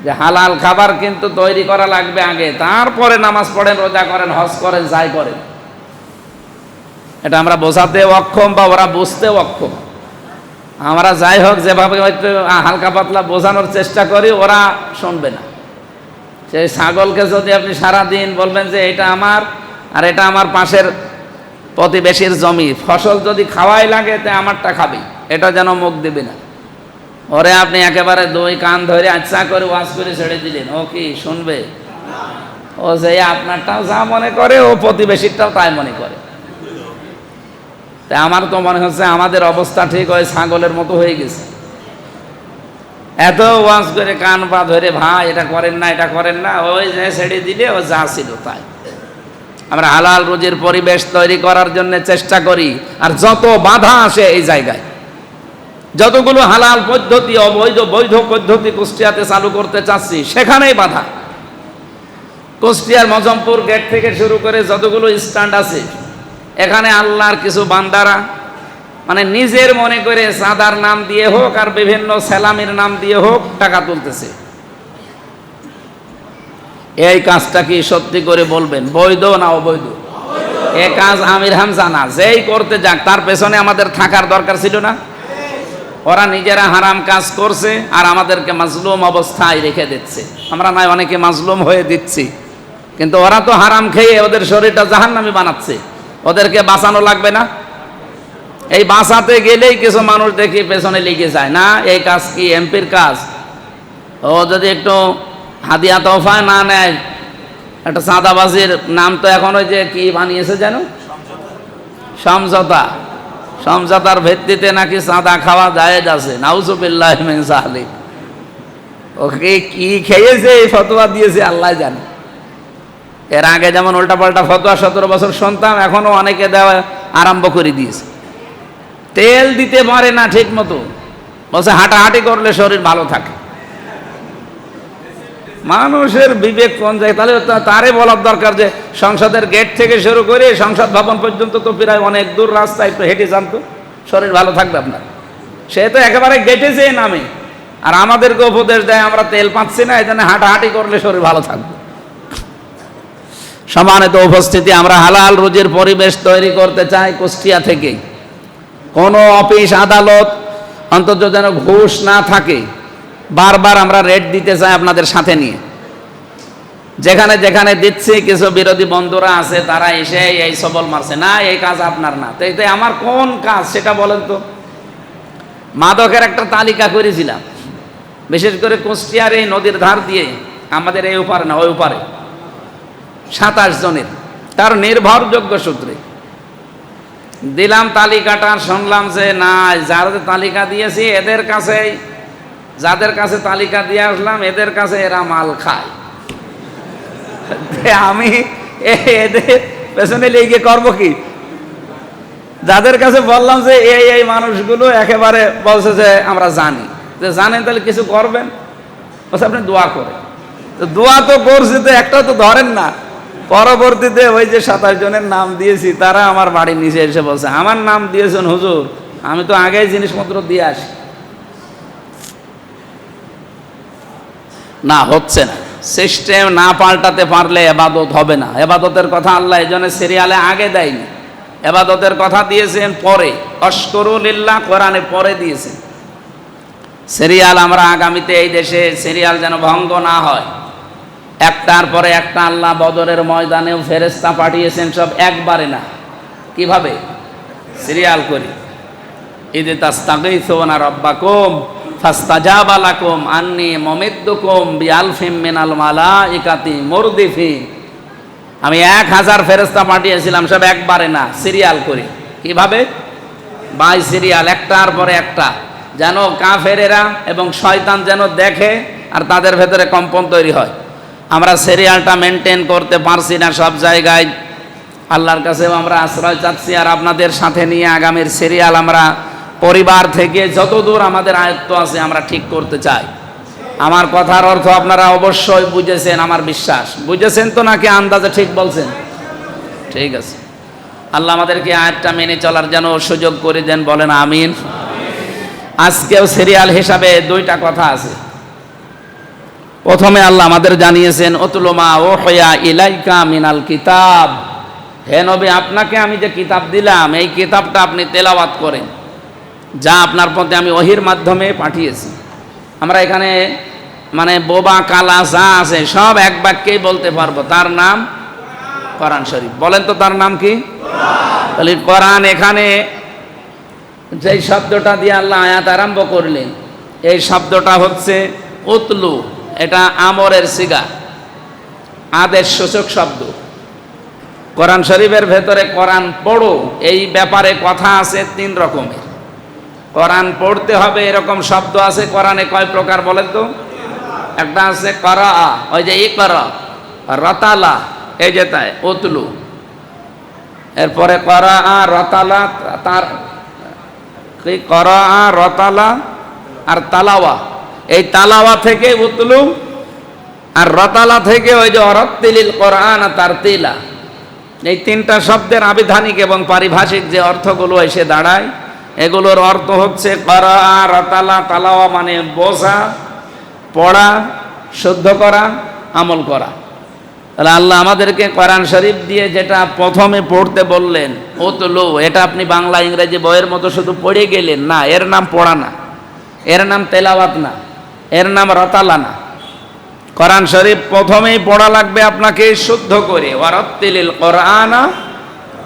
যে হালাল খাবার কিন্তু তৈরি করা লাগবে আগে, তারপরে নামাজ পড়েন, রোজা করেন, হজ করেন, যাই করেন, এটা আমরা বোঝাতে অক্ষম বা ওরা বুঝতে অক্ষম। আমরা যাই হোক যেভাবে হয়তো হালকা পাতলা বোঝানোর চেষ্টা করি, ওরা শুনবে না। সেই ছাগলকে যদি আপনি সারাদিন বলবেন যে এটা আমার আর এটা আমার পাশের প্রতিবেশীর জমি, ফসল যদি খাওয়াই লাগে তা আমারটা খাবি, এটা যেন মুখ দিবি না। ওরে আপনি একেবারে 2 কান ধরে আচ্ছা করে ওয়াজ করে ছেড়ে দিলেন, ও কি শুনবে? ও যে আপনারটাও যা মনে করে, ও প্রতিবেশীরটাও তাই মনে করে। তাই আমার তো মনে হচ্ছে আমাদের অবস্থা ঠিক ওই ছাগলের মতো হয়ে গেছে। এত ওয়াজ করে কান পা ধরে, ভাই এটা করেন না, এটা করেন না, ওই যে ছেড়ে দিলে ও যা ছিল তাই। আমরা হালাল রুজির পরিবেশ তৈরি করার জন্য চেষ্টা করি, আর যত বাধা আসে এই জায়গায়, যতগুলো হালাল পদ্ধতি অবৈধ বৈধ পদ্ধতি কুষ্টিয়াতে চালু করতে চাচ্ছি, সেখানেই বাধা। কুষ্টিয়ার মজমপুর গেট থেকে শুরু করে যতগুলো স্ট্যান্ড আছে, এখানে আল্লাহর কিছু বান্দারা মানে নিজের মনে করে চাঁদার নাম দিয়ে হোক আর বিভিন্ন সেলামির নাম দিয়ে হোক টাকা তুলতেছে। এই কাজটা কি সত্যি করে বলবেন বৈধ না অবৈধ? এই কাজ আমির হামজা না, যেই করতে যাক তার পেছনে আমাদের থাকার দরকার ছিল না? ওরা নিজেরা হারাম কাজ করছে আর আমাদেরকে মাজলুম অবস্থায় রেখে দিচ্ছে। আমরা নয় অনেকে মাজলুম হয়ে দিচ্ছি, কিন্তু ওরা তো হারাম খেয়ে ওদের শরীরটা জাহান্নামী বানাচ্ছে। ওদেরকে বাঁচানো লাগবে না? এই বাঁচাতে গেলেই কিছু মানুষ দেখি পেছনে লেগে যায়, না এই কাজ কি এমপির কাজ? ও যদি একটু হাদিয়া তোফা না নেয়, একটা চাঁদাবাজির নাম তো এখন ওই যে কি বানিয়েছে যেন, সমঝোতা, সমঝোতার ভিত্তিতে নাকি চাঁদা খাওয়া জায়েজ আছে। নাউজুবিল্লাহ মিন যালিক। ওকে কি খেয়েছে এই ফতোয়া দিয়েছে আল্লাহ জানে। এর আগে যেমন উল্টাপাল্টা ফতোয়া 17 বছর শুনতাম, এখনো অনেকে দেওয়া আরম্ভ করে দিয়েছে। তেল দিতে পারে না ঠিক মতো, বলছে হাঁটাহাঁটি করলে শরীর ভালো থাকে। মানুষের বিবেক কোন যায়? তাহলে তারে বলার দরকার যে সংসদের গেট থেকে শুরু করে সংসদ ভবন পর্যন্ত তো প্রায় অনেক দূর রাস্তা, একটু হেঁটে যান তো, শরীর ভালো থাকবে আপনার। সে তো একেবারে গেটে যেয়ে নামে, আর আমাদেরকে উপদেশ দেয় আমরা তেল পাচ্ছি না, এই জন্য হাঁটাহাঁটি করলে শরীর ভালো থাকবে। সম্মানিত উপস্থিতি, আমরা হালাল রুজির পরিবেশ তৈরি করতে চাই কুষ্টিয়া থেকে। কোনো অফিস আদালত অন্তত যেন ঘুষ না থাকে, বারবার আমরা রেট দিতে চাই আপনাদের সাথে নিয়ে। যেখানে যেখানে দিচ্ছি কিছু বিরোধী বন্ধুরা আছে, তারা এসে এই সবল মারছে, না এই কাজ আপনার না। তো এতে আমার কোন কাজ সেটা বলেন তো। মাদকের একটা তালিকা করেছিলাম, বিশেষ করে কুষ্টিয়ার এই নদীর ধার দিয়ে, আমাদের এই উপারে না ওই উপারে 27 জনের, তার নির্ভরযোগ্য সূত্রে দিলাম তালিকাটা। শুনলাম যে না, যারা তালিকা দিয়েছি এদের কাছে, যাদের কাছে তালিকা দিয়ে আসলাম এদের কাছে এরা মাল খায়। আমি এদের পেছনে লেগে করবো কি? যাদের কাছে বললাম যে এই মানুষগুলো একেবারে বলছে যে আমরা জানি, যে জানেন তাহলে কিছু করবেন, বলছে আপনি দোয়া করেন। তো দোয়া তো করছি, তো একটা তো ধরেন না। পরবর্তীতে ওই যে 27 জনের নাম দিয়েছি, তারা আমার বাড়ির নিচে এসে বলছে আমার নাম দিয়েছেন হুজুর, আমি তো আগেই জিনিসপত্র দিয়ে আসি। না, হচ্ছে না। সিস্টেম না পাল্টাতে পারলে এবাদত হবে না। এবাদতের কথা আল্লাহ এই জন্য সিরিয়ালে আগে দেয়নি, এবাদতের কথা দিয়েছেন পরে। অশকুরুলিল্লাহ কোরআনে পরে দিয়েছেন। সিরিয়াল আমরা আগামীতে এই দেশে সিরিয়াল যেন ভঙ্গ না হয়, একটার পরে একটা। আল্লাহ বদরের ময়দানেও ফেরেশতা পাঠিয়েছেন, সব একবারে না। কিভাবে? সিরিয়াল করি। ইদ তাস্তাগীসুনা রাব্বাকুম ফাস্তাজাবা লাকুম আন্নী মুমিদ্দুকুম বিআলফিম মিনাল মালাইকাতি মুরদিফিন। আমি 1000 ফেরেশতা পাঠিয়েছিলাম, সব একবারে না, সিরিয়াল করি। কিভাবে? বাই সিরিয়াল, একটার পরে একটা, যেন কাফেরেরা এবং শয়তান যেন দেখে আর তাদের ভেতরে কম্পন তৈরি হয়। আমরা সিরিয়ালটা মেনটেন করতে পারছি না সব জায়গায়। আল্লাহর কাছেও আমরা আশ্রয় চাচ্ছি, আর আপনাদের সাথে নিয়ে আগামীর সিরিয়াল আমরা পরিবার থেকে যতদূর আমাদের আয়ত্ত আছে আমরা ঠিক করতে চাই। আমার কথার অর্থ আপনারা অবশ্যই বুঝেছেন, আমার বিশ্বাস। বুঝেছেন তো, নাকি আন্দাজে ঠিক বলছেন? ঠিক আছে। আল্লাহ আমাদেরকে আয়াতটা মেনে চলার যেন সুযোগ করে দেন, বলেন আমিন। আজকেও সিরিয়াল হিসাবে 2টা কথা আছে। প্রথমে আল্লাহ আমাদের জানিয়েছেন উতলু মা উহিয়া ইলাইকা মিনাল কিতাব, হে নবী আপনাকে আমি যে কিতাব দিলাম এই কিতাবটা আপনি তেলাওয়াত করেন, যা আপনার পথে আমি ওহির মাধ্যমে পাঠিয়েছি। আমরা এখানে মানে বোবা কালা যা আছে সব এক বাক্যেই বলতে পারবো, তার নাম কোরআন শরীফ। বলেন তো তার নাম কি? তাহলে কোরআন, এখানে যেই শব্দটা দিয়ে আল্লাহ আয়াত আরম্ভ করলেন, এই শব্দটা হচ্ছে উতলু। এটা আমরের সিগা, আদেশ সূচক শব্দ। কোরআন শরীফের ভেতরে কোরআন পড়ো এই ব্যাপারে কথা আছে 3 রকমের। কোরআন পড়তে হবে এরকম শব্দ আছে কোরআনে কয় প্রকার বলেন তো? একটা আছে করা, ওই যে ইকরা, রতালা, এই যে তাই উতলু। এরপরে করা, রতালা, তার কি করা, রতালা আর তালাওয়া। এই তালাওয়া থেকে উতলু, আর রতালা থেকে ওই যে অরত্তিলিল কোরআন তারতিলা। এই 3টা শব্দের আবিধানিক এবং পারিভাষিক যে অর্থগুলো এসে দাঁড়ায়, এগুলোর অর্থ হচ্ছে করা, রতালা, তালাওয়া মানে বোঝা, পড়া, শুদ্ধ করা, আমল করা। তাহলে আল্লাহ আমাদেরকে কোরআন শরীফ দিয়ে যেটা প্রথমে পড়তে বললেন উতলু, এটা আপনি বাংলা ইংরেজি বইয়ের মতো শুধু পড়ে গেলেন না, এর নাম পড়া না, এর নাম তেলাওয়াত না, এর নাম রতালা না। কোরআন শরীফ প্রথমেই পড়া লাগবে আপনাকে শুদ্ধ করে। ওয়ারাত্তিলিল কোরআন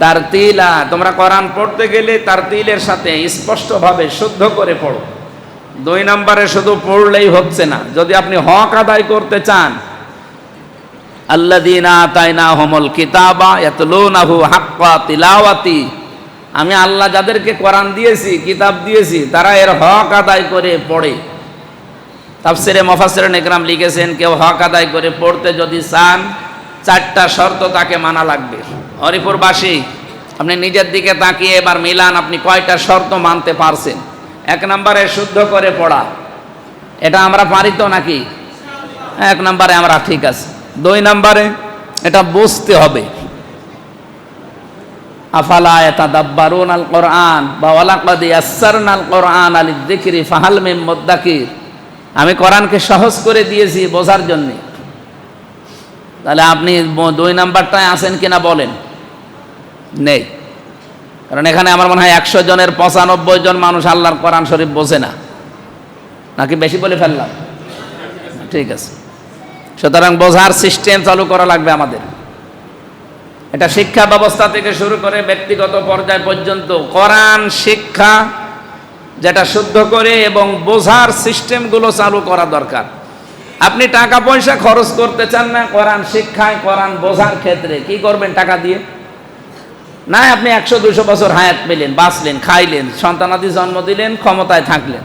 তারতিলা, তোমরা কোরআন পড়তে গেলে তারতিলের সাথে স্পষ্টভাবে শুদ্ধ করে পড়ো। 2 নম্বরে শুধু পড়লেই হচ্ছে না, যদি আপনি হক আদায় করতে চান, আল্লাযীনা আতাইনাহুমুল কিতাবা ইয়াতলুনাহু হাক্কা তিলাওয়াতি, আমি আল্লাহ যাদেরকে কোরআন দিয়েছি, কিতাব দিয়েছি, তারা এর হক আদায় করে পড়ে। তাফসিরে মুফাসসিরিন ইকরাম লিখেছেন, কেউ হক আদায় করে পড়তে যদি চান 4টা শর্ত তাকে মানা লাগবে। হরিপুরবাসী, আপনি নিজের দিকে তাকিয়ে এবার মিলান, আপনি কয়টা শর্ত মানতে পারছেন। 1 নম্বরে শুদ্ধ করে পড়া, এটা আমরা পারি তো নাকি? 1 নম্বরে আমরা ঠিক আছে। 2 নম্বরে এটা বুঝতে হবে, আফালা ইয়াতাদাব্বারুনাল কোরআন বা ওয়ালাকাদ ইয়াসসারনাল কোরআন লিযিকরি ফাহাল মিন মুদ্দাকির। আমি কোরআনকে সহজ করে দিয়েছি বোঝার জন্য। তাহলে আপনি 2 নাম্বারটায় আছেন কিনা বলেন? নেই। কারণ এখানে আমার মনে হয় 100 জনের 95 জন মানুষ আল্লাহর কোরআন শরীফ বোঝে না, নাকি বেশি বলে ফেললাম? ঠিক আছে। সুতরাং বোঝার সিস্টেম চালু করা লাগবে আমাদের। এটা শিক্ষা ব্যবস্থা থেকে শুরু করে ব্যক্তিগত পর্যায় পর্যন্ত কোরআন শিক্ষা যেটা শুদ্ধ করে এবং বোঝার সিস্টেমগুলো চালু করা দরকার। আপনি টাকা পয়সা খরচ করতে চান না কোরআন শিক্ষায়, কোরআন বোঝার ক্ষেত্রে, কি করবেন টাকা দিয়ে? না, আপনি 100-200 বছর হায়াত পেলেন, বাঁচলেন, খাইলেন, সন্তানাদি জন্ম দিলেন, ক্ষমতায় থাকলেন,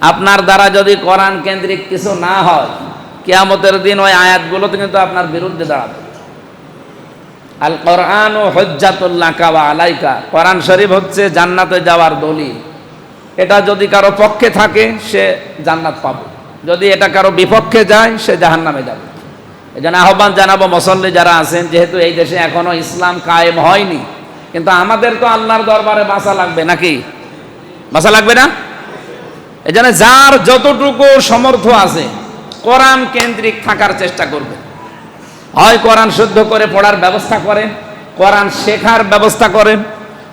আপনার দ্বারা যদি কোরআন কেন্দ্রিক কিছু না হয়, কিয়ামতের দিন ওই আয়াতগুলোতে কিন্তু আপনার বিরুদ্ধে দাঁড়াবে। আল কোরআনু হুজ্জাতুল লাকা ওয়া আলাইকা, কোরআন শরীফ হচ্ছে জান্নাতে যাওয়ার দলিল। এটা যদি কারো পক্ষে থাকে সে জান্নাত পাবে, যদি এটা কারো বিপক্ষে যায় সে জাহান্নামে যাবে। এজন্য আহ্বান জানাবো মুসল্লি যারা আছেন, যেহেতু এই দেশে এখনো ইসলাম কায়েম হয়নি, কিন্তু আমাদের তো আল্লাহর দরবারে বাঁচা লাগবে, নাকি বাঁচা লাগবে না? এজন্য যার যতটুকু সামর্থ্য আছে কোরআন কেন্দ্রিক থাকার চেষ্টা করবে। হয় কোরআন শুদ্ধ করে পড়ার ব্যবস্থা করেন, কোরআন শেখার ব্যবস্থা করেন,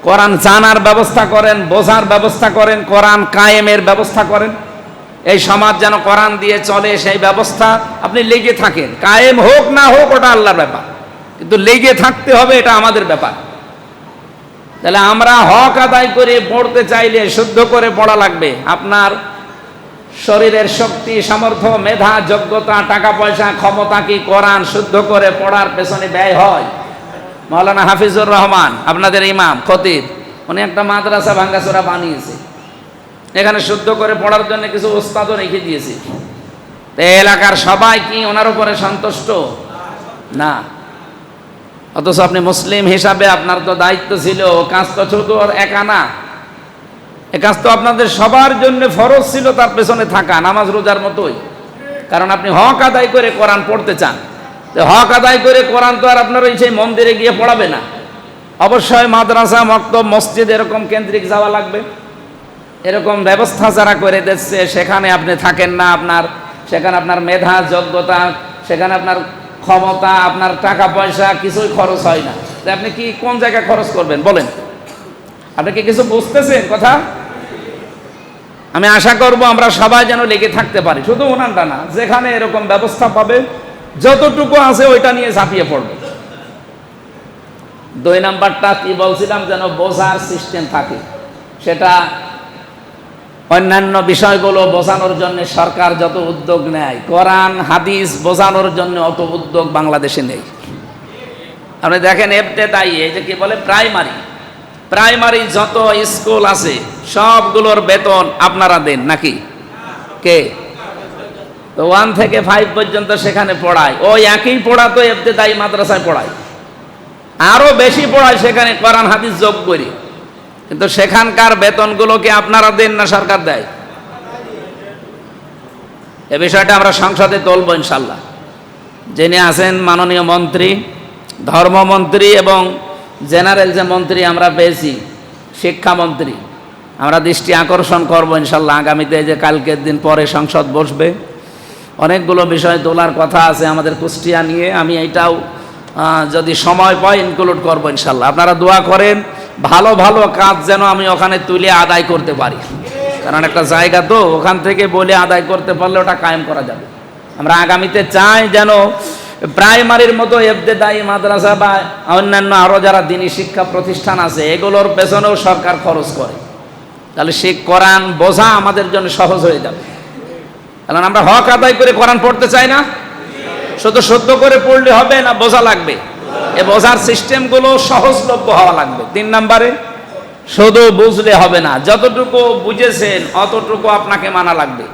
কোরআন জানার ব্যবস্থা করেন, বোঝার ব্যবস্থা করেন, কোরআন কায়েমের ব্যবস্থা করেন। এই সমাজ যেন কোরআন দিয়ে চলে সেই ব্যবস্থা আপনি লেগে থাকেন। কায়েম হোক না হোক ওটা আল্লাহর ব্যাপার, কিন্তু লেগে থাকতে হবে, এটা আমাদের ব্যাপার। তাহলে আমরা হক আদায় করে পড়তে চাইলে শুদ্ধ করে পড়া লাগবে। আপনার শরীরের শক্তি, সামর্থ্য, মেধা, যোগ্যতা, টাকা পয়সা, ক্ষমতা কি কোরআন শুদ্ধ করে পড়ার পেছনে ব্যয় হয়? মাওলানা হাফিজুর রহমান, আপনাদের ইমাম খতিব, উনি একটা মাদ্রাসা ভাঙ্গাচোরা বানিয়েছে, এখানে শুদ্ধ করে পড়ার জন্য কিছু ওস্তাদও রেখে দিয়েছে। এলাকার সবাই কি ওনার উপরে সন্তুষ্ট? না। অথচ আপনি মুসলিম হিসাবে আপনার তো দায়িত্ব ছিল, কাজ তো শুধু একা না, এ কাজ তো আপনাদের সবার জন্য ফরজ ছিল তার পেছনে থাকা, নামাজ রোজার মতোই। কারণ আপনি হক আদায় করে কোরআন পড়তে চান। হক আদায় করে কোরআন তো আর আপনার ওই সেই মন্দিরে গিয়ে পড়াবে না, অবশ্যই মাদ্রাসা, মক্তব, মসজিদ এরকম কেন্দ্রিক যাওয়া লাগবে। এরকম ব্যবস্থা যারা করে দিচ্ছে সেখানে আপনি থাকেন না, সেখানে আপনার মেধা, যোগ্যতা, সেখানে আপনার ক্ষমতা, আপনার টাকা পয়সা কিছুই খরচ হয় না। আপনি কি কোন জায়গায় খরচ করবেন বলেন? আপনি কি কিছু বুঝতেছেন কথা? আমি আশা করব আমরা সবাই যেন লেগে থাকতে পারি, শুধু ওনানটা না, যেখানে এরকম ব্যবস্থা পাবে যতটুকু আছে ওইটা নিয়ে ঝাঁপিয়ে পড়বে। 2 নাম্বারটা কি বলছিলাম, যেন বোঝার সিস্টেম থাকে। সেটা অন্যান্য বিষয়গুলো বোঝানোর জন্য সরকার যত উদ্যোগ নেয়, কোরআন হাদিস বোঝানোর জন্য অত উদ্যোগ বাংলাদেশে নেই। আপনি দেখেন ইবতেদায়ী, এই যে কি বলে প্রাইমারি যত স্কুল আছে সবগুলোর বেতন আপনারা দেন নাকি? কে? তো 1 থেকে 5 পর্যন্ত সেখানে পড়ায়, ওই একই পড়া তো ইবতেদায়ী মাদ্রাসায় পড়ায়, আরো বেশি পড়ায় সেখানে কোরআন হাদিস যোগ করে। কিন্তু সেখানকার বেতনগুলোকে আপনারা দেন না সরকার দেয়? এ বিষয়টা আমরা সংসদে তুলব ইনশাল্লাহ। যিনি আছেন মাননীয় মন্ত্রী, ধর্মমন্ত্রী এবং জেনারেল যে মন্ত্রী আমরা পেয়েছি শিক্ষামন্ত্রী, আমরা দৃষ্টি আকর্ষণ করব ইনশাল্লাহ আগামীতে। যে কালকের দিন পরে সংসদ বসবে, অনেকগুলো বিষয় তোলার কথা আছে আমাদের কুষ্টিয়া নিয়ে। আমি এইটাও যদি সময় পাই ইনক্লুড করবো ইনশাল্লাহ। আপনারা দোয়া করেন ভালো ভালো কাজ যেন আমি ওখানে তুলে আদায় করতে পারি, কারণ একটা জায়গা তো ওখান থেকে বলে আদায় করতে পারলে ওটা কায়েম করা যাবে। আমরা আগামীতে চাই যেন প্রাইমারির মতো ইবতেদায়ী মাদ্রাসা বা অন্যান্য আরও যারা দ্বীনি শিক্ষা প্রতিষ্ঠান আছে এগুলোর পেছনেও সরকার খরচ করে, তাহলে সেই কোরআন বোঝা আমাদের জন্য সহজ হয়ে যাবে। কারণ আমরা হক আদায় করে কোরআন পড়তে চাই না, শুধু শুদ্ধ করে পড়লে হবে না, বোঝা লাগবে। এই বোঝার সিস্টেমগুলো সহজলভ্য হওয়া লাগবে। 3 নম্বরে শুধু বুঝলে হবে না, যতটুকু বুঝেছেন অতটুকু আপনাকে মানা লাগবে।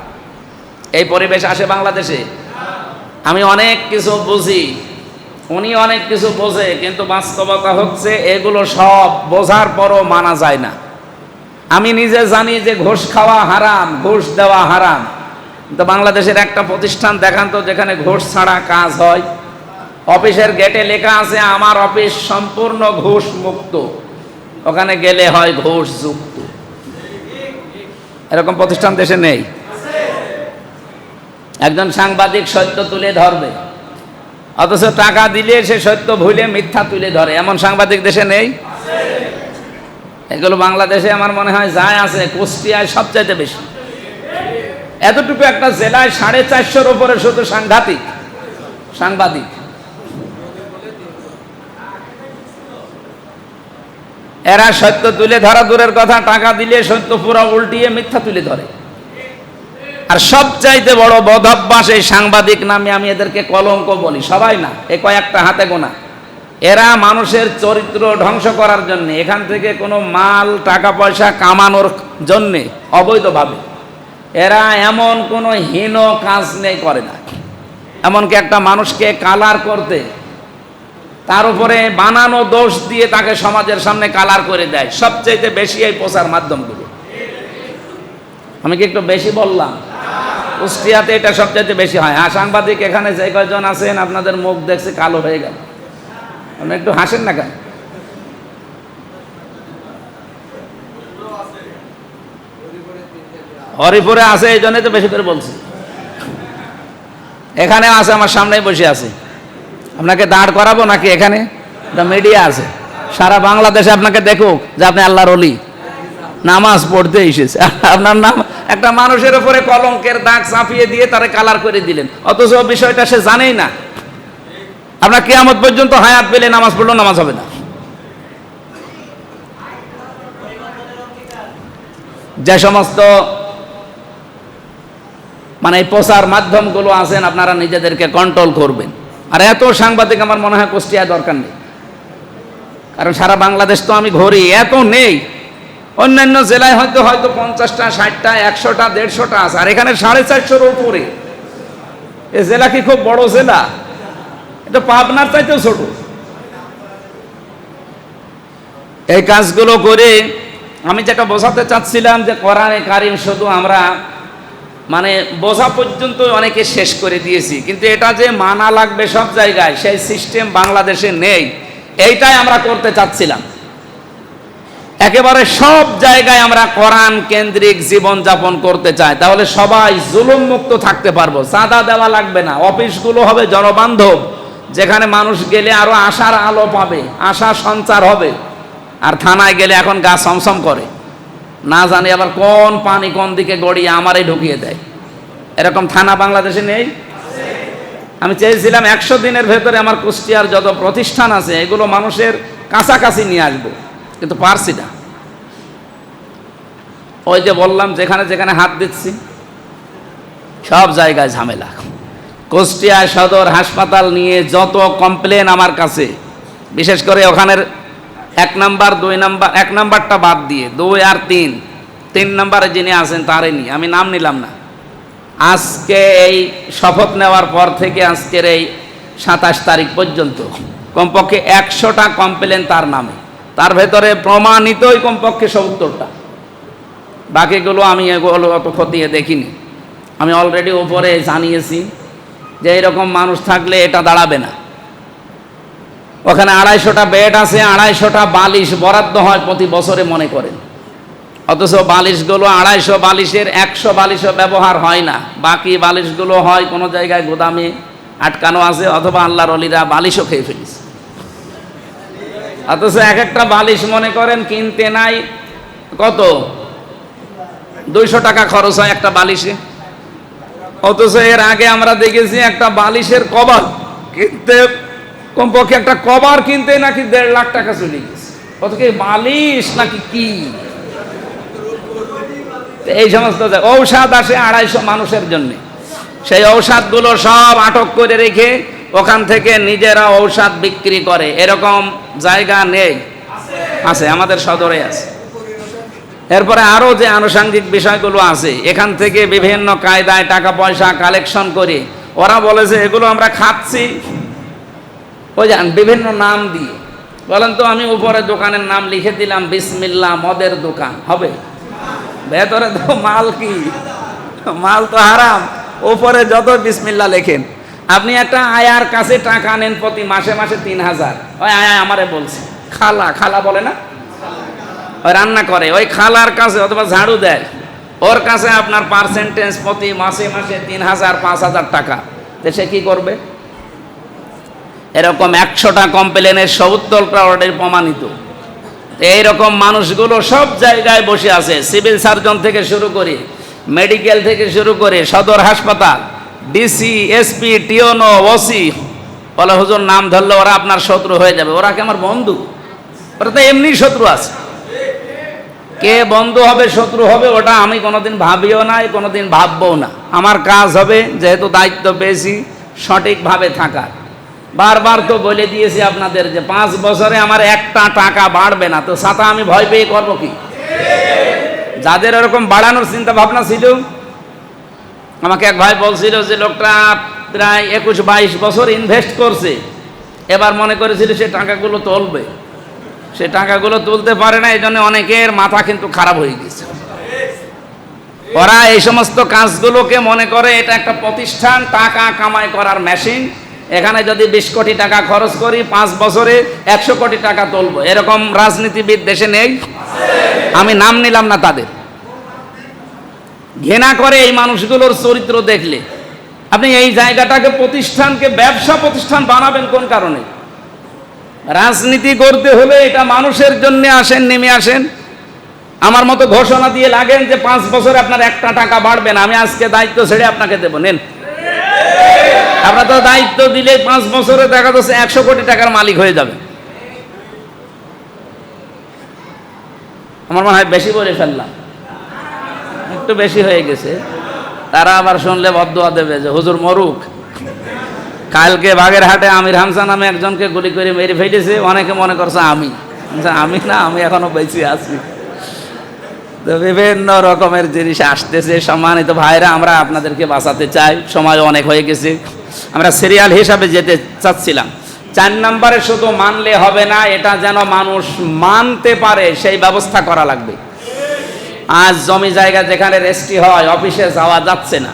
এই পরিবেশ আসে বাংলাদেশে। আমি অনেক কিছু বুঝি, উনি অনেক কিছু বোঝে, কিন্তু বাস্তবতা হচ্ছে এগুলো সব বোঝার পরও মানা যায় না। আমি নিজে জানি যে ঘুষ খাওয়া হারাম, ঘুষ দেওয়া হারাম, তো বাংলাদেশের একটা প্রতিষ্ঠান দেখান তো যেখানে ঘুষ ছাড়া কাজ হয়। অফিসের গেটে লেখা আছে আমার অফিস সম্পূর্ণ ঘুষ মুক্ত, ওখানে গেলে হয় ঘুষ যুক্ত। এরকম প্রতিষ্ঠান দেশে নেই। একজন সাংবাদিক সত্য তুলে ধরবে, অথচ টাকা দিলে সে সত্য ভুলে মিথ্যা তুলে ধরে, এমন সাংবাদিক দেশে নেই। এগুলো বাংলাদেশে আমার মনে হয় যায় আছে, কুষ্টিয়ায় সবচাইতে বেশি। এতটুকু একটা জেলায় 450-র উপরে শুধু সাংবাদিক। এরা সত্য তুলে ধরা দূরের কথা, টাকা দিলে সত্য পুরো উল্টিয়ে মিথ্যা তুলে ধরে। আর সবচাইতে বড় বদভ্যাস এই সাংবাদিক নামে, আমি এদেরকে কলঙ্ক বলি, সবাই না, এই কয়েকটা হাতে গোনা। এরা মানুষের চরিত্র ধ্বংস করার জন্য, এখান থেকে কোনো মাল টাকা পয়সা কামানোর জন্যে অবৈধভাবে এরা এমন কোনো হীন কাজ নেই করে না। এমনকি একটা মানুষকে কালার করতে, তার উপরে বানানো দোষ দিয়ে তাকে সমাজের সামনে কালার করে দেয়। সবচাইতে বেশি এই প্রচার মাধ্যমগুলো। আমি কি একটু বেশি বললাম? কুষ্টিয়াতে এটা সবচাইতে বেশি হয়। আর সাংবাদিক এখানে যে কয়জন আছেন, আপনাদের মুখ দেখছে কালো হয়ে গেল, আপনি একটু হাসেন না কেন? হরিপুরে আছে, এই জন্যই তো বেশি করে বলছি। এখানে আছে, আমার সামনেই বসে আছে। আপনাকে দাঁড় করাবো নাকি? এখানে মিডিয়া আছে, সারা বাংলাদেশে আপনাকে দেখুক যে আপনি আল্লাহর ওলি, নামাজ পড়তে এসেছে। আপনার নাম একটা মানুষের উপরে কলঙ্কের দাগ চাপিয়ে দিয়ে তারা কালার করে দিলেন, অথচ বিষয়টা সে জানেই না। আপনার কিয়ামত পর্যন্ত হায়াত পেলে নামাজ পড়লেও নামাজ হবে না। যে সমস্ত মানে এই প্রচার মাধ্যমগুলো আছেন, আপনারা নিজেদেরকে কন্ট্রোল করবেন। আর এত সাংবাদিক আমার মনে হয় কুষ্টিয়ায় দরকার নেই, কারণ সারা বাংলাদেশ তো আমি ঘুরি, এত নেই। অন্যান্য জেলায় হয়তো 50টা, 60টা, 100টা, 150টা আছে, আর এখানে 450-র উপরে। এ জেলা কি খুব বড় জেলা? এটা পাবনার চাইতেও ছোট। এই কাজগুলো করে আমি যেটা বোঝাতে চাচ্ছিলাম যে কোরআনে কারিম শুধু আমরা মানে বোঝা পর্যন্ত অনেকে শেষ করে দিয়েছি, কিন্তু এটা যে মানা লাগবে সব জায়গায়, সেই সিস্টেম বাংলাদেশে নেই। এইটাই আমরা করতে চাচ্ছিলাম। একেবারে সব জায়গায় আমরা কোরআন কেন্দ্রিক জীবন যাপন করতে চাই, তাহলে সবাই জুলুম মুক্ত থাকতে পারবো। চাঁদা দেওয়া লাগবে না, অফিসগুলো হবে জনবান্ধব, যেখানে মানুষ গেলে আরো আশার আলো পাবে, আশা সঞ্চার হবে। আর থানায় গেলে এখন গা সমসম করে, না জানি আবার কোন পানি কোন দিকে গড়িয়ে আমারই ঢুকিয়ে দেয়। এরকম থানা বাংলাদেশে নেই। আমি চেয়েছিলাম 100 দিনের ভেতরে আমার কুষ্টিয়ার যত প্রতিষ্ঠান আছে এগুলো মানুষের কাছাকাছি নিয়ে আসবো, কিন্তু পারছি না। ওই যে বললাম, যেখানে যেখানে হাত দিচ্ছি সব জায়গায় ঝামেলা। কুষ্টিয়া সদর হাসপাতাল নিয়ে যত কমপ্লেন আমার কাছে, বিশেষ করে ওখানের 1 নাম্বার 2 নাম্বার, 1 নাম্বারটা বাদ দিয়ে 2 আর 3 নাম্বারে যিনি আছেন তারই নিয়ে, আমি নাম নিলাম না। আজকে এই শপথ নেওয়ার পর থেকে আজকের এই 27 তারিখ পর্যন্ত কমপক্ষে 100টা কমপ্লেন তার নামে, তার ভেতরে প্রমাণিতই কমপক্ষে 70টা। বাকিগুলো আমি এগুলো অত খতিয়ে দেখিনি। আমি অলরেডি উপরে জানিয়েছি যে এরকম মানুষ থাকলে এটা দাঁড়াবে না। ওখানে 250টা বেড আছে, 250টা বালিশ বরাদ্দ হয় প্রতি বছরে মনে করেন, অথচ বালিশগুলো 250 বালিশের 100 বালিশও ব্যবহার হয় না। বাকি বালিশগুলো হয় কোনো জায়গায় গোদামে আটকানো আছে, অথবা আল্লাহর ওলিরা বালিশও খেয়ে ফেলিস। অথচ এক একটা বালিশ মনে করেন কিনতে নাই কত, 200 টাকা খরচ হয় একটা বালিশে। অথচ এর আগে আমরা দেখেছি একটা বালিশের কভার কিনতে, কমপক্ষে একটা কভার কিনতে নাকি 1.5 লাখ টাকা চলে গেছে। অথচ বালিশ নাকি কি, এই সমস্ত ঔষধ আসে 250 মানুষের জন্য, সেই ঔষধগুলো সব আটক করে রেখে ওখান থেকে নিজেরা ঔষধ বিক্রি করে। এরকম জায়গা নেই? আছে, আমাদের সদরে আছে। এরপরে আরো যে আনুষঙ্গিক বিষয়গুলো আছে, এখান থেকে বিভিন্ন কায়দায় টাকা পয়সা কালেকশন করে ওরা বলে যে এগুলো আমরা খাচ্ছি, ওই যান বিভিন্ন নাম দিয়ে বলেন তো, আমি উপরে দোকানের নাম লিখে দিলাম বিসমিল্লাহ মদের দোকান, হবে? ভেতরে তো মাল কি, মাল তো হারাম। উপরে যত বিসমিল্লাহ লেখেন। আপনি একটা আয়ার কাছে টাকা নেন প্রতি মাসে মাসে 3000, ওই আয়া আমারে বলছে, খালা, খালা বলে না, ওই রান্না করে, ওই খালার কাছে অথবা ঝাড়ু দেয়, ওর কাছে আপনার পার্সেন্টেজ প্রতি মাসে মাসে 3000 5000 টাকা, তো সে কি করবে? এরকম 100টা কমপ্লেনের 70টা অর্ডার প্রমাণিত। এইরকম মানুষগুলো সব জায়গায় বসে আছে, সিভিল সার্জন থেকে শুরু করে, মেডিকেল থেকে শুরু করে, সদর হাসপাতাল, ডিসি, এসপি, টিওনো, ওসি। বলে হুজুর নাম ধরলে ওরা আপনার শত্রু হয়ে যাবে। ওরা কি আমার বন্ধু? ওরা তো এমনি শত্রু আছে। কে বন্ধু হবে শত্রু হবে ওটা আমি কোনোদিন ভাবিও নাই, কোনোদিন ভাববও না। আমার কাজ হবে, যেহেতু দায়িত্ব পেয়েছি, সঠিকভাবে থাকার। বারবার তো বলে দিয়েছি আপনাদের যে 5 বছরে আমার একটা টাকা বাড়বে না, তো ছাতা আমি ভয় পেয়ে করবো কি? যাদের এরকম বাড়ানোর চিন্তা ভাবনা ছিল, আমাকে এক ভাই বলছিল যে লোকটা প্রায় 21-22 বছর ইনভেস্ট করছে, এবার মনে করেছিল সে টাকাগুলো তুলবে, সে টাকাগুলো তুলতে পারে না, এই জন্য অনেকের মাথা কিন্তু খারাপ হয়ে গেছে। ওরা এই সমস্ত কাজগুলোকে মনে করে এটা একটা প্রতিষ্ঠান, টাকা কামাই করার মেশিন। এখানে যদি 20 কোটি টাকা খরচ করি 5 বছরে 100 কোটি টাকা তুলবো, এরকম রাজনীতিবিদ দেশে নেই? আমি নাম নিলাম না তাদের। ঘৃণা করে এই মানুষগুলোর চরিত্র দেখলে। আপনি এই জায়গাটাকে প্রতিষ্ঠানকে ব্যবসা প্রতিষ্ঠান বানাবেন কোন কারণে? রাজনীতি করতে হলে এটা মানুষের জন্য আসেন, নেমে আসেন। আমার মতো ঘোষণা দিয়ে লাগেন যে 5 বছরে আপনার একটা টাকা বাড়বে না, আমি আজকে দায়িত্ব ছেড়ে আপনাকে দেবো, নেন। আপনার তো দায়িত্ব দিলে 5 বছরে দেখা যাচ্ছে 100 কোটি টাকার মালিক হয়ে যাবে। আমার মনে হয় বেশি বলে ফেললাম, একটু বেশি হয়ে গেছে। তারা আবার শুনলে বদদুয়া দেবে যে হুজুর মরুক। কালকে বাগেরহাটে আমির হামজা নামে একজনকে গুলি করে মেরে ফেলেছে, অনেকে মনে করছে আমি না, আমি এখনো বেঁচে আছি। তো বিভিন্ন রকমের জিনিস আসতেছে। সম্মানিত ভাইরা, আমরা আপনাদেরকে বাঁচাতে চাই, সময় অনেক হয়ে গেছে। আমরা সিরিয়াল হিসাবে যেতে চাচ্ছিলাম। 4 নম্বরে শুধু মানলে হবে না, এটা যেন মানুষ মানতে পারে সেই ব্যবস্থা করা লাগবে। আজ জমি জায়গা যেখানে রেজিস্ট্রি হয়, অফিসে যাওয়া যাচ্ছে না।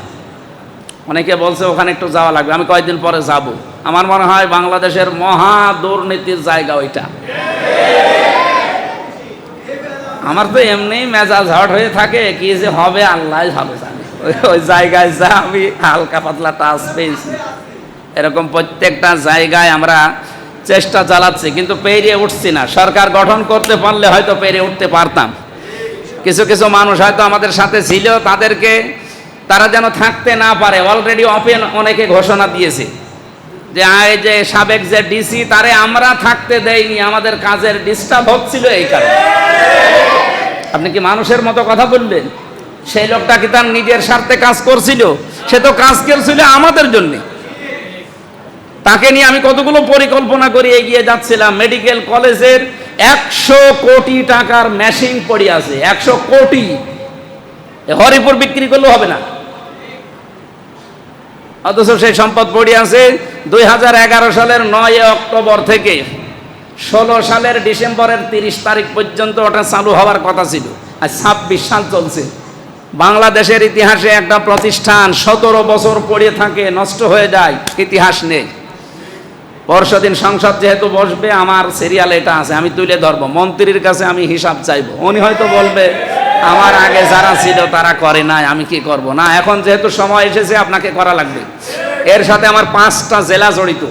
অনেকে বলছে ওখানে একটু যাওয়া লাগবে, আমি কয়েকদিন পরে যাব। আমার মনে হয় বাংলাদেশের মহা দুর্নীতির জায়গা ওইটা। আমার তো এমনি মেজাজ হট হয়ে থাকে, কি যে হবে আল্লাহ ভালো জানে। ওই জায়গায় যা আমি হালকা পাতলা টাচ পেয়েছি, এরকম প্রত্যেকটা জায়গায় আমরা চেষ্টা চালাচ্ছি, কিন্তু পেরিয়ে উঠছি না। সরকার গঠন করতে পারলে হয়তো পেরিয়ে উঠতে পারতাম। কিছু কিছু মানুষ হয়তো আমাদের সাথে ছিল, তাদেরকে তারা যেন থাকতে না পারে। অলরেডি ওপেন অনেকে ঘোষণা দিয়েছে যে এই যে সাবেক যে ডিসি, তারে আমরা থাকতে দেইনি, আমাদের কাজের ডিস্টার্ব হচ্ছিল এই কারণে। আপনি কি মানুষের মতো কথা বললেন? সেই লোকটা কি তার নিজের স্বার্থে কাজ করছিল? সে তো কাজ করছিল আমাদের জন্যে। তাকে নিয়ে আমি কতগুলো পরিকল্পনা করে এগিয়ে যাচ্ছিলাম। মেডিকেল কলেজের 100 কোটি টাকার মেশিন পড়ে আছে, 100 কোটি। হরিপুর বিক্রি করলেও হবে না, অথচ সেই সম্পদ পড়ে আছে। 2011 সালের 9 অক্টোবর থেকে 16 সালের ডিসেম্বরের 30 তারিখ পর্যন্ত ওটা চালু হওয়ার কথা ছিল। আর 26 সাল চলছে। বাংলাদেশের ইতিহাসে একটা প্রতিষ্ঠান 17 বছর পড়ে থাকে, নষ্ট হয়ে যায়, ইতিহাস নেই। পরশুদিন সংসদ যেহেতু বসবে, আমার সিরিয়াল এটা আছে, আমি তুলে ধরবো। মন্ত্রীর কাছে আমি হিসাব চাইবো। উনি হয়তো বলবে আমার আগে যারা ছিল তারা করে নাই, আমি কি করব। না, এখন যেহেতু সময় এসেছে আপনাকে করা লাগবে। এর সাথে আমার 5টা জেলা জড়িত।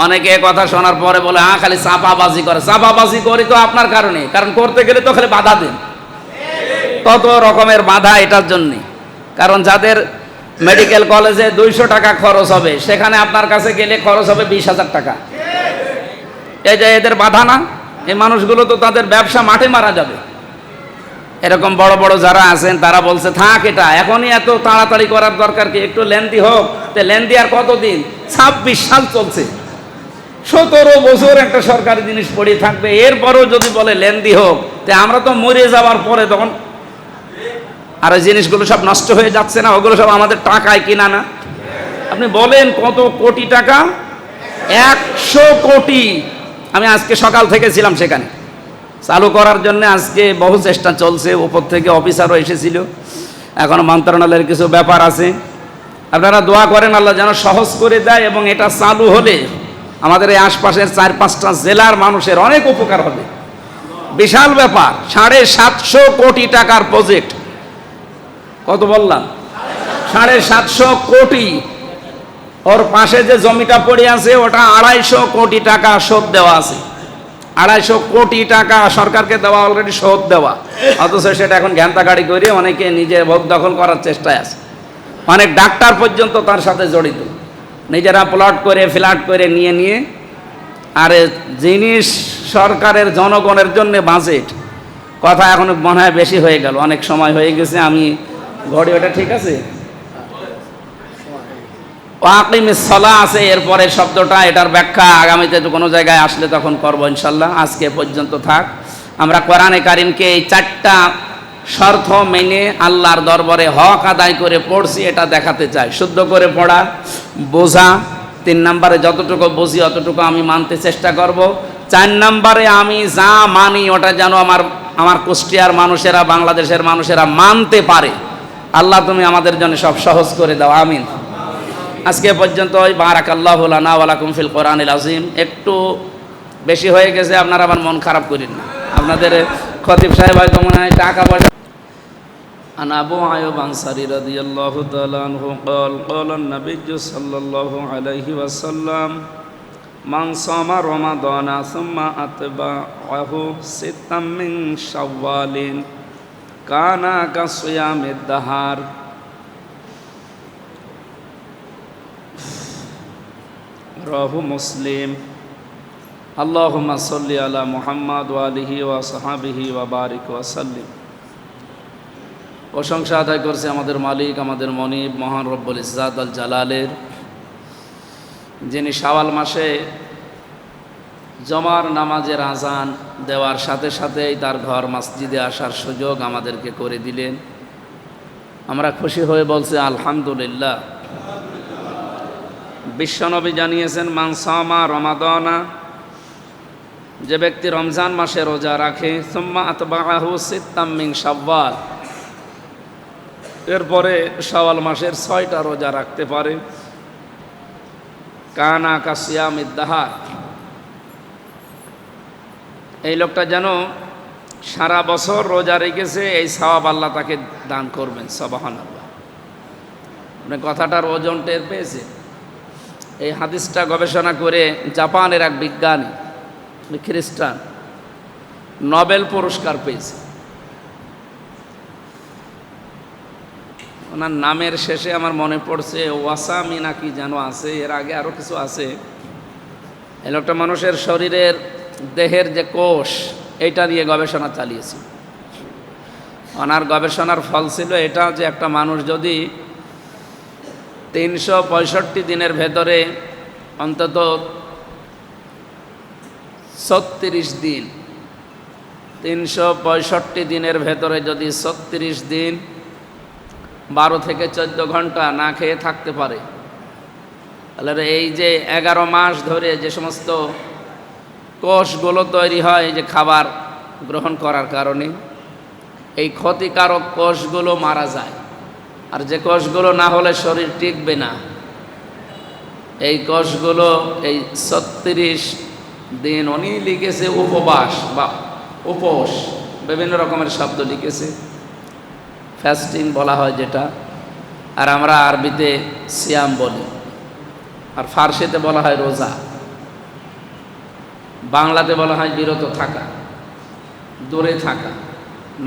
অনেকে কথা শোনার পরে বলে হ্যাঁ খালি চাপাবাজি করে। চাপাবাজি করি তো আপনার কারণে, কারণ করতে গেলে তো খালি বাধা দেন, কত রকমের বাধা এটার জন্যে। কারণ যাদের মেডিকেল কলেজে 200 টাকা খরচ হবে, সেখানে আপনার কাছে গেলে খরচ হবে 20,000 টাকা। এই যে এদের বাধা না, এই মানুষগুলো তো তাদের ব্যবসা মাঠে মারা যাবে। এরকম বড় বড় যারা আছেন তারা বলছে থাক, এটা এখনই এত তাড়াতাড়ি করার দরকার কি, একটু লেন্দি হোক। তো লেন্দি আর কতদিন? 26 সাল চলছে, 17 বছর একটা সরকারি জিনিস পড়ে থাকবে। এরপরও যদি বলে লেন্দি হোক, তো আমরা তো মরে যাওয়ার পরে তখন আর ওই জিনিসগুলো সব নষ্ট হয়ে যাচ্ছে না? ওগুলো সব আমাদের টাকায় কিনা না? আপনি বলেন কত কোটি টাকা 100 কোটি। আমি আজকে সকাল থেকে ছিলাম সেখানে, চালু করার জন্য আজকে বহু চেষ্টা চলছে, উপর থেকে অফিসারও এসেছিল, এখন মন্ত্রণালয়ের কিছু ব্যাপার আছে। আপনারা দোয়া করেন আল্লাহ যেন সহজ করে দেয়, এবং এটা চালু হলে আমাদের এই আশপাশের 4-5টা জেলার মানুষের অনেক উপকার হবে। বিশাল ব্যাপার, 750 কোটি টাকার প্রজেক্ট। কত বললাম? 750 কোটি। ওর পাশে যে জমিটা পড়ে আছে ওটা 250 কোটি টাকা শোধ দেওয়া আছে। 250 কোটি টাকা সরকারকে দেওয়া, অলরেডি শোধ দেওয়া, অথচ সেটা এখন ঘ্যান্তাগাড়ি করে অনেকে নিজে ভোগ দখল করার চেষ্টায় আছে। অনেক ডাক্তার পর্যন্ত তার সাথে জড়িত, নিজেরা প্লট করে ফ্ল্যাট করে নিয়ে আর জিনিস সরকারের জনগণের জন্য বাজেট, কথা এখন মনে হয় বেশি হয়ে গেল, অনেক সময় হয়ে গেছে। আমি ঘড়ি, ওটা ঠিক আছে, ওয়াকিমিস সালাহ আছে এরপরের শব্দটা, এটার ব্যাখ্যা আগামীতে কোনো জায়গায় আসলে তখন করবো ইনশাল্লাহ। আজকে পর্যন্ত থাক। আমরা কোরআনে কারিমকে এই 4টা শর্ত মেনে আল্লাহর দরবারে হক আদায় করে পড়ছি, এটা দেখাতে চাই। শুদ্ধ করে পড়া, বোঝা। 3 নম্বরে যতটুকু বুঝি অতটুকু আমি মানতে চেষ্টা করব। 4 নম্বরে আমি যা মানি ওটা যেন আমার কুষ্টিয়ার মানুষেরা, বাংলাদেশের মানুষেরা মানতে পারে। আল্লাহ তুমি আমাদের জন্য সব সহজ করে দাও, আমিন। আজকে পর্যন্ত ওই বারাকাল্লাহু লানা ওয়া লাকুম ফিল কোরআনিল আযীম। একটু বেশি হয়ে গেছে, আপনারা আবার মন খারাপ করেন না। আপনাদের খতিব সাহেব হয়তো মনে হয় টাকা পয়সা। আন আবু আয়ুব আনসারী রাদিয়াল্লাহু তাআলা আনহু قال قال النبي صلى الله عليه وسلم من صام رمضان ثم أتبعه ستا من شوال كان كصيام الدهر রাহু মুসলিম। আল্লাহুম্মা সাল্লি আলা মুহাম্মাদ ওয়া আলিহি ওয়া সাহবিহি ওয়া বারিক ওয়া সাল্লিম। প্রশংসা আদায় করছে আমাদের মালিক, আমাদের মনিব, মহান রব্বুল ইজ্জাত আল জালালের, যিনি শাওয়াল মাসে জমার নামাজের আজান দেওয়ার সাথে সাথেই তার ঘর মসজিদে আসার সুযোগ আমাদেরকে করে দিলেন। আমরা খুশি হয়ে বলছি আলহামদুলিল্লাহ। বিশ্বনবী জানিয়েছেন মান সামা রমাদানা, যে ব্যক্তি রমজান মাসে রোজা রাখে, সুম্মা আতবাআহু সিত্তাম মিন শাওয়াল, এরপরে শাওয়াল মাসের 6টা রোজা রাখতে পারে, কানা কাসিয়ামিদ দাহার, এই লোকটা যেন সারা বছর রোজা রেখেছে, এই সওয়াব আল্লাহ তাকে দান করবেন। সুবহানাল্লাহ। আপনি কথাটার ওজন টের পেয়েছে? এই হাদিসটা গবেষণা করে জাপানের এক বিজ্ঞানী, খ্রিস্টান, নোবেল পুরস্কার পেয়েছে। ওনার নামের শেষে আমার মনে পড়ছে ওয়াসামি নাকি যেন আছে, এর আগে আরও কিছু আছে। এই লোকটা মানুষের শরীরের দেহের যে কোষ, এইটা নিয়ে গবেষণা চালিয়েছে। ওনার গবেষণার ফল ছিল এটা যে একটা মানুষ যদি 365 দিনের ভেতরে অন্তত 36 দিন, 365 দিনের ভেতরে যদি 36 দিন 12 থেকে 14 ঘন্টা না খেয়ে থাকতে পারে, তাহলে এই যে 11 মাস ধরে যে সমস্ত কোষগুলো তৈরি হয় যে খাবার গ্রহণ করার কারণে, এই ক্ষতিকারক কোষগুলো মারা যায়। আর যে কোষগুলো না হলে শরীর টিকবে না, এই কোষগুলো এই 36 দিন, উনি লিখেছে উপবাস বা উপোস, বিভিন্ন রকমের শব্দ লিখেছে, ফাস্টিং বলা হয় যেটা, আর আমরা আরবিতে সিয়াম বলি, আর ফার্সিতে বলা হয় রোজা, বাংলাতে বলা হয় বিরত থাকা, দূরে থাকা,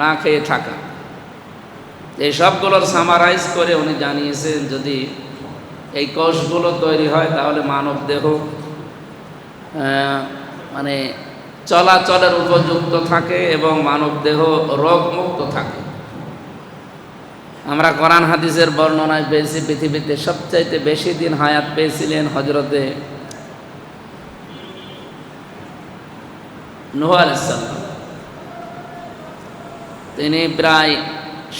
না খেয়ে থাকা। এই সবগুলোর সামারাইজ করে উনি জানিয়েছেন যদি এই কোষগুলো তৈরি হয় তাহলে মানব দেহ মানে চলাচলের উপযুক্ত থাকে এবং মানব দেহ রোগমুক্ত থাকে। আমরা কোরআন হাদিসের বর্ণনায় পেয়েছি পৃথিবীতে সবচাইতে বেশি দিন হায়াত পেয়েছিলেন হযরতে নূহ আলাইহিস সালাম। তিনি প্রায়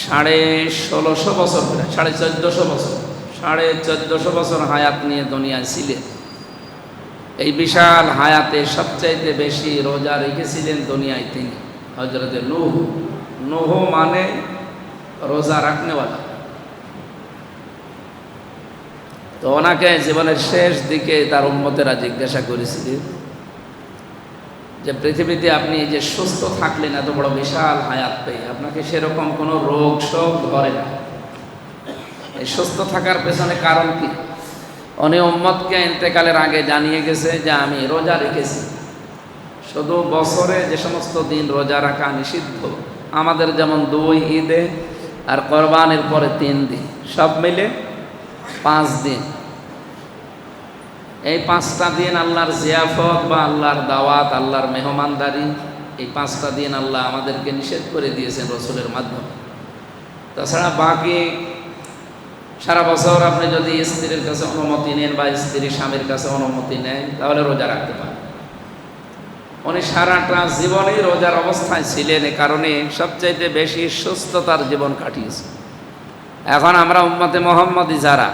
1650 বছর, প্রায় 1450 বছর, 1450 বছর হায়াত নিয়ে দুনিয়ায় ছিলেন। এই বিশাল হায়াতে সবচাইতে বেশি রোজা রেখেছিলেন দুনিয়ায় তিনি হযরতে নূহ। নূহ মানে রোজা রাখনেওয়ালা। তো ওনাকে জীবনের শেষ দিকে তার উম্মতেরা জিজ্ঞাসা করেছিলেন যে পৃথিবীতে আপনি এই যে সুস্থ থাকলেন এত বড় বিশাল হায়াত পেয়ে, আপনাকে সেরকম কোনো রোগ শোক ধরে না, এই সুস্থ থাকার পেছনে কারণ কি? উনি উম্মতকে ইন্তেকালের আগে জানিয়ে গেছে যে আমি রোজা রেখেছি। শুধু বছরে যে সমস্ত দিন রোজা রাখা নিষিদ্ধ, আমাদের যেমন 2 ঈদে আর কোরবানির পরে 3 দিন, সব মিলে 5 দিন। এই 5টা দিন আল্লাহর জিয়াফত বা আল্লাহর দাওয়াত, আল্লাহর মেহমানদারি, এই 5টা দিন আল্লাহ আমাদেরকে নিষেধ করে দিয়েছেন রসুলের মাধ্যমে। তাছাড়া বাকি সারা বছর আপনি যদি স্ত্রীর কাছে অনুমতি নেন বা স্ত্রী স্বামীর কাছে অনুমতি নেন তাহলে রোজা রাখতে পারেন। উনি সারাটা জীবনেই রোজার অবস্থায় ছিলেন, এ কারণে সবচাইতে বেশি সুস্থতার জীবন কাটিয়েছে। এখন আমরা উম্মতে মুহাম্মদী যারা,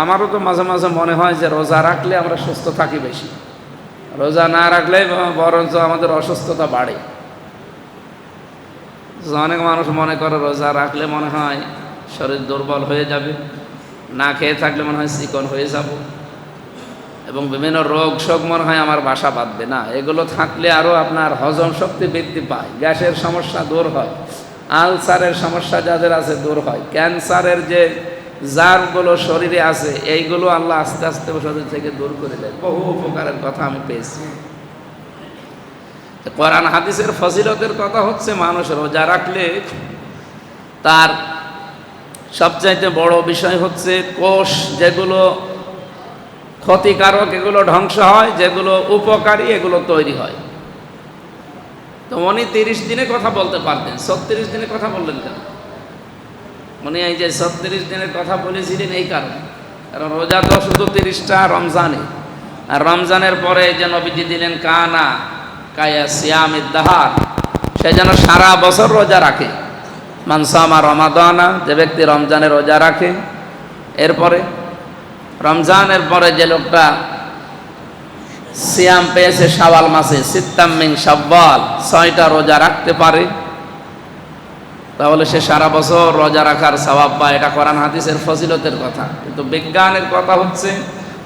আমারও তো মাঝে মাঝে মনে হয় যে রোজা রাখলে আমরা সুস্থ থাকি বেশি, রোজা না রাখলে বরঞ্চ আমাদের অসুস্থতা বাড়ে। অনেক মানুষ মনে করে রোজা রাখলে মনে হয় শরীর দুর্বল হয়ে যাবে, না খেয়ে থাকলে মনে হয় চিকন হয়ে যাব, এবং বিভিন্ন রোগ শোক মনে হয় আমার বাসা বাঁধবে। না, এগুলো থাকলে আরও আপনার হজম শক্তি বৃদ্ধি পায়, গ্যাসের সমস্যা দূর হয়, আলসারের সমস্যা যাদের আছে দূর হয়, ক্যান্সারের যে জারগুলো শরীরে আছে এইগুলো আল্লাহ আস্তে আস্তে শরীর থেকে দূর করে দেয়। বহু উপকারের কথা আমি পেয়েছি। কোরআন হাদিসের ফজিলতের কথা হচ্ছে মানুষ রোজা রাখলে তার সবচাইতে বড় বিষয় হচ্ছে কোষ যেগুলো ক্ষতিকারক এগুলো ধ্বংস হয়, যেগুলো উপকারী এগুলো তৈরি হয়। তো উনি 30 দিনে কথা বলতে পারতেন, 36 দিনে কথা বললেন কেন? উনি এই যে 36 দিনের কথা বলেছিলেন এই কারণে, কারণ রোজা তো শুধু 30টা রমজানে, আর রমজানের পরে যে নবীজি দিলেন কানা কায়া সিয়ামিদ দাহার, সে যেন সারা বছর রোজা রাখে। মানসামা রমাদানা, যে ব্যক্তি রমজানে রোজা রাখে, এরপরে রমজানের পরে যে লোকটা সিয়াম পেয়েছে শাওয়াল মাসে, সিত্তাম মিন শাওয়াল, 6টা রোজা রাখতে পারে, তাহলে সে সারা বছর রোজা রাখার সওয়াব পায়। এটা কোরআন হাদিসের ফজিলতের কথা। কিন্তু বিজ্ঞানের কথা হচ্ছে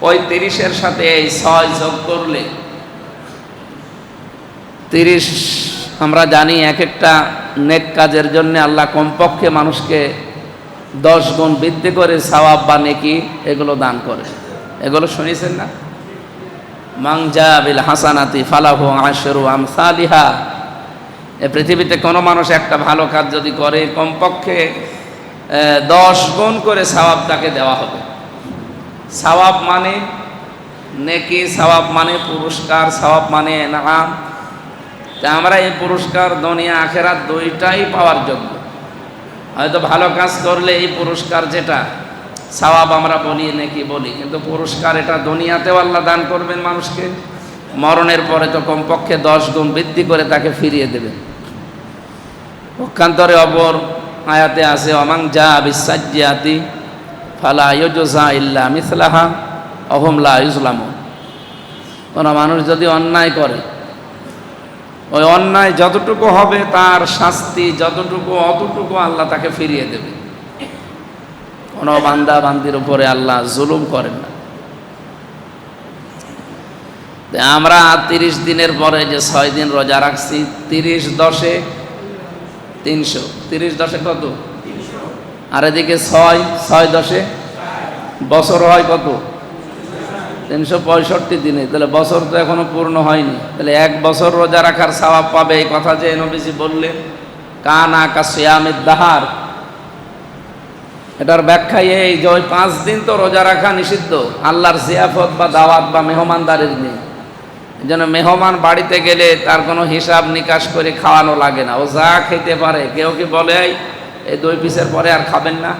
ওই 30-এর সাথে এই 6 যোগ করলে 30, আমরা জানি এক একটা নেক কাজের জন্য আল্লাহ কমপক্ষে মানুষকে 10 গুণ বৃদ্ধি করে সওয়াব বা নেকি এগুলো দান করে। এগুলো শুনেছেন না? মান জা বিল হাসানাতি ফালাহু আশরু আমসালিহা। এই পৃথিবীতে কোনো মানুষ একটা ভালো কাজ যদি করে কমপক্ষে 10 গুণ করে সওয়াব তাকে দেওয়া হবে। সওয়াব মানে নেকি, সওয়াব মানে পুরস্কার, সওয়াব মানে ইনাম। তা আমরা এই পুরস্কার দুনিয়া আখেরাত দুইটাই পাওয়ার যোগ্য। হয়তো ভালো কাজ করলে এই পুরস্কার যেটা সওয়াব আমরা বলি, নেকি বলি, কিন্তু পুরস্কার এটা দুনিয়াতেও আল্লাহ দান করবেন মানুষকে, মরণের পরে তো কমপক্ষে 10 গুণ বৃদ্ধি করে তাকে ফিরিয়ে দেবেন। পক্ষান্তরে অপর আয়াতে আছে অমাং যা বিসাজ্জিয়াতি ফালা ইউজা ইল্লা মিসলাহা অহুম লা ইউজলামুন। কোনো মানুষ যদি অন্যায় করে, ওই অন্যায় যতটুকু হবে তার শাস্তি যতটুকু অতটুকু আল্লাহ তাকে ফিরিয়ে দেবে। কোনো বান্দা বান্দির উপরে আল্লাহ জুলুম করেন না। আমরা 30 দিনের পরে যে 6 দিন রোজা রাখছি, 30 10-এ 300, 30 10-এ কত? আর এদিকে 6 10-এ বছর হয় কত? 365 দিনে। তাহলে বছর তো এখনো পূর্ণ হয়নি। তাহলে 1 বছর রোজা রাখার সওয়াব পাবে, এই কথা যে নবীজি বললেন কানা কা সিয়ামিদ দাহার, এটার ব্যাখ্যা এই যে ওই 5 দিন তো রোজা রাখা নিষিদ্ধ আল্লাহর জিয়াফত বা দাওয়াত বা মেহমানদারির দিন। এই জন্য মেহমান বাড়িতে গেলে তার কোনো হিসাব নিকাশ করে খাওয়ানো লাগে না, ও যা খেতে পারে। কেউ কি বলে এই 2 পিসের পরে আর খাবেন না?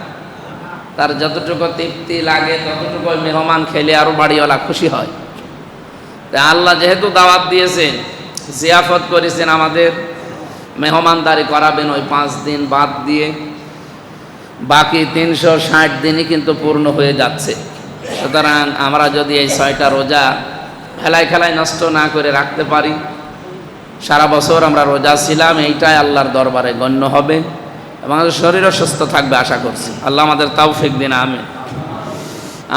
তার যতটুকু তৃপ্তি লাগে ততটুকু মেহমান খেলে আরও বাড়িওয়ালা খুশি হয়। তা আল্লাহ যেহেতু দাওয়াত দিয়েছেন, জিয়াফত করেছেন, আমাদের মেহমানদারি করাবেন ওই 5 দিন বাদ দিয়ে, বাকি 360 দিনই কিন্তু পূর্ণ হয়ে যাচ্ছে। সুতরাং আমরা যদি এই 6টা রোজা খেলায় খেলায় নষ্ট না করে রাখতে পারি, সারা বছর আমরা রোজা ছিলাম, এইটাই আল্লাহর দরবারে গণ্য হবে এবং আমাদের শরীরও সুস্থ থাকবে আশা করছি। আল্লাহ আমাদের তৌফিক দিন, আমিন।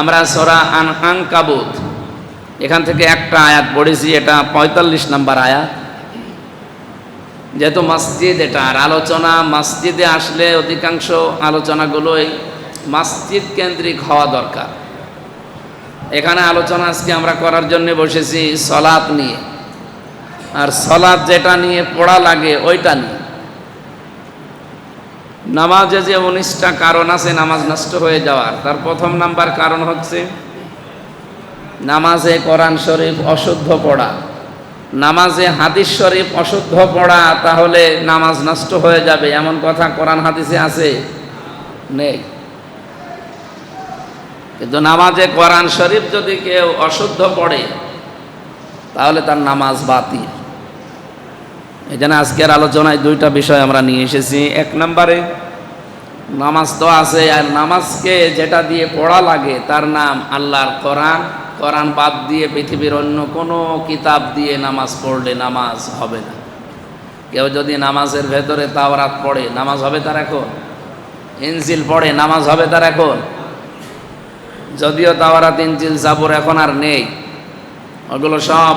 আমরা সূরা আনকাবুত এখান থেকে একটা আয়াত পড়েছি, এটা 45 নম্বর আয়াত। যেহেতু মসজিদ এটা, আর আলোচনা মসজিদে আসলে অধিকাংশ আলোচনাগুলোই মসজিদ কেন্দ্রিক হওয়া দরকার। এখানে আলোচনা আজকে আমরা করার জন্য বসেছি সলাত নিয়ে, আর সলাত যেটা নিয়ে পড়া লাগে ওইটা নিয়ে। নামাজে যে 19টা কারণ আছে নামাজ নষ্ট হয়ে যাওয়ার, তার প্রথম নাম্বার কারণ হচ্ছে নামাজে কোরআন শরীফ অশুদ্ধ পড়া। নামাজে হাদিস শরীফ অশুদ্ধ পড়া, তাহলে নামাজ নষ্ট হয়ে যাবে এমন কথা কোরআন হাদিসে আছে? নেই। কিন্তু নামাজে কোরআন শরীফ যদি কেউ অশুদ্ধ পড়ে তাহলে তার নামাজ বাতিল। এই জন্য আজকের আলোচনায় দুইটা বিষয় আমরা নিয়ে এসেছি। এক নম্বরে নামাজ তো আছে, আর নামাজকে যেটা দিয়ে পড়া লাগে তার নাম আল্লাহর কোরআন। কোরআন বাদ দিয়ে পৃথিবীর অন্য কোনো কিতাব দিয়ে নামাজ পড়লে নামাজ হবে না। কেউ যদি নামাজের ভেতরে তাওরাত পড়ে নামাজ হবে তার এখন? ইনজিল পড়ে নামাজ হবে তার এখন? যদিও তাওরাত ইনজিল জাবুর এখন আর নেই, ওগুলো সব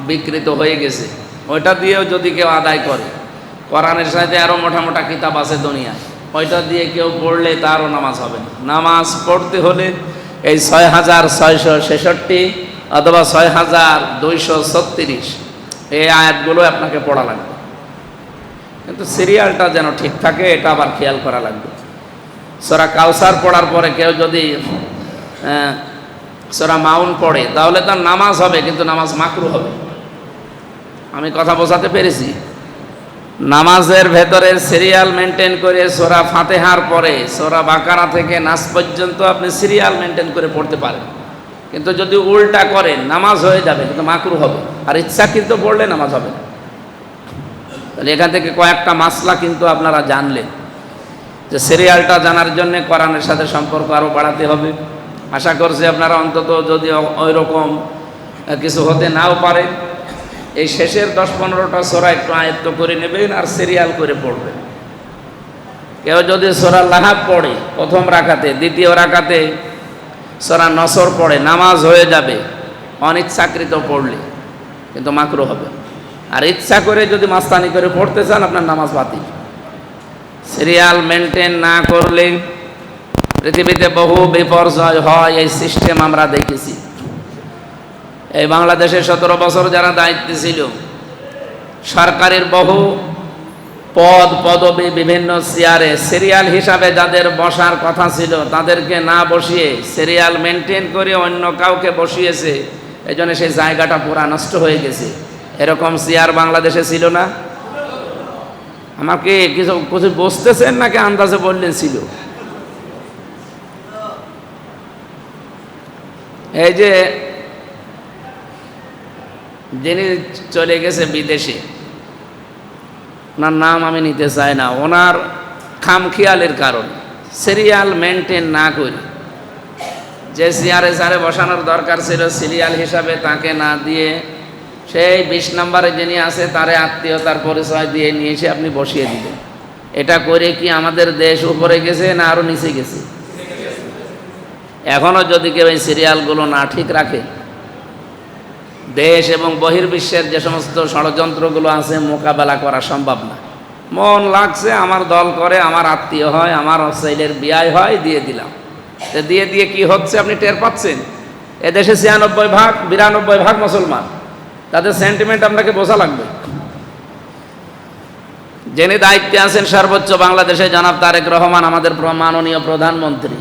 বিকৃত হয়ে গেছে। ওইটা দিয়েও যদি কেউ আদায় করে, কোরআনের সাথে আরও মোটা মোটা কিতাব আছে দুনিয়ায়, ওইটা দিয়ে কেউ পড়লে তারও নামাজ হবে না। নামাজ পড়তে হলে এই 6666 অথবা 6236 এই আয়াতগুলো আপনাকে পড়া লাগবে, কিন্তু সিরিয়ালটা যেন ঠিক থাকে এটা আবার খেয়াল করা লাগবে। সূরা কাউসার পড়ার পরে কেউ যদি সূরা মাউন পড়ে তাহলে তার নামাজ হবে, কিন্তু নামাজ মাকরু হবে। আমি কথা বোঝাতে পেরেছি? নামাজের ভেতরে সিরিয়াল মেনটেন করে সূরা ফাতিহার পরে সূরা বাকারা থেকে নাস পর্যন্ত আপনি সিরিয়াল মেনটেন করে পড়তে পারেন, কিন্তু যদি উল্টা করেন নামাজ হয়ে যাবে কিন্তু মাকরু হবে, আর ইচ্ছাকৃত পড়লে নামাজ হবে না। তাহলে এখান থেকে কয়েকটা মাসলা কিন্তু আপনারা জানলেন যে সিরিয়ালটা জানার জন্য কোরআনের সাথে সম্পর্ক আরও বাড়াতে হবে। আশা করছি আপনারা অন্তত যদি ওই রকম কিছু হতে নাও পারে, এই শেষের 10-15টা সূরা একটু আয়ত্ত করে নেবেন আর সিরিয়াল করে পড়বেন। কেউ যদি সূরা লাহাব পড়ে প্রথম রাকাতে, দ্বিতীয় রাকাতে সূরা নসর পড়ে, নামাজ হয়ে যাবে অনিচ্ছাকৃত পড়লে, কিন্তু মাকরু হবে। আর ইচ্ছা করে যদি মাস্তানি করে পড়তে চান আপনার নামাজ বাতিল। সিরিয়াল মেনটেন না করলে পৃথিবীতে বহু বিপর্যয় হয়, এই সিস্টেম আমরা দেখেছি। এই বাংলাদেশে 17 বছর যারা দায়িত্বে ছিল, সরকারের বহু পদ পদবি বিভিন্ন চেয়ারে সিরিয়াল হিসাবে যাদের বসার কথা ছিল তাদেরকে না বসিয়ে সিরিয়াল মেনটেন করে অন্য কাউকে বসিয়েছে। এই জন্য সেই জায়গাটা পুরা নষ্ট হয়ে গেছে। এরকম চেয়ার বাংলাদেশে ছিল না? আমাকে কিছু বসতেছেন নাকি আন্দাজে বললেন ছিল? এই যে যিনি চলে গেছে বিদেশে, ওনার নাম আমি নিতে চাই না, ওনার খামখেয়ালের কারণে সিরিয়াল মেনটেন না করে যে চেয়ারে বসানোর দরকার ছিল সিরিয়াল হিসাবে তাকে না দিয়ে সেই 20 নম্বরে যিনি আছে তারে আত্মীয়তার পরিচয় দিয়ে নিয়ে এসে আপনি বসিয়ে দিবেন। এটা করে কি আমাদের দেশ উপরে গেছে না আরও নিচে গেছে? এখনও যদি কেউ এই সিরিয়ালগুলো না ঠিক রাখে, দেশ এবং বহির্বিশ্বের যে সমস্ত ষড়যন্ত্রগুলো আছে মোকাবেলা করা সম্ভব না। মন লাগছে আমার দল করে, আমার আত্মীয় হয়, আমার ছেলের বিয়ে হয়, দিয়ে দিলাম। দিয়ে দিয়ে কি হচ্ছে আপনি টের পাচ্ছেন? এদেশে 92-93% মুসলমান, তাদের সেন্টিমেন্ট আপনাকে বোঝা লাগবে। যিনি দায়িত্বে আছেন সর্বোচ্চ বাংলাদেশে জনাব তারেক রহমান, আমাদের মাননীয় প্রধানমন্ত্রী,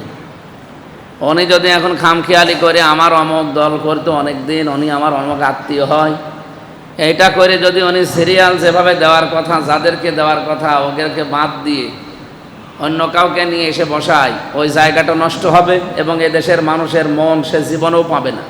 উনি যদি এখন খামখেয়ালি করে আমার অমুক দল করতো অনেক দিন, উনি আমার অমুক আত্মীয় হয়, এইটা করে যদি উনি সিরিয়াল যেভাবে দেওয়ার কথা, যাদেরকে দেওয়ার কথা ওদেরকে বাদ দিয়ে অন্য কাউকে নিয়ে এসে বসায়, ওই জায়গাটা নষ্ট হবে এবং এদেশের মানুষের মন সে জীবনেও পাবে না।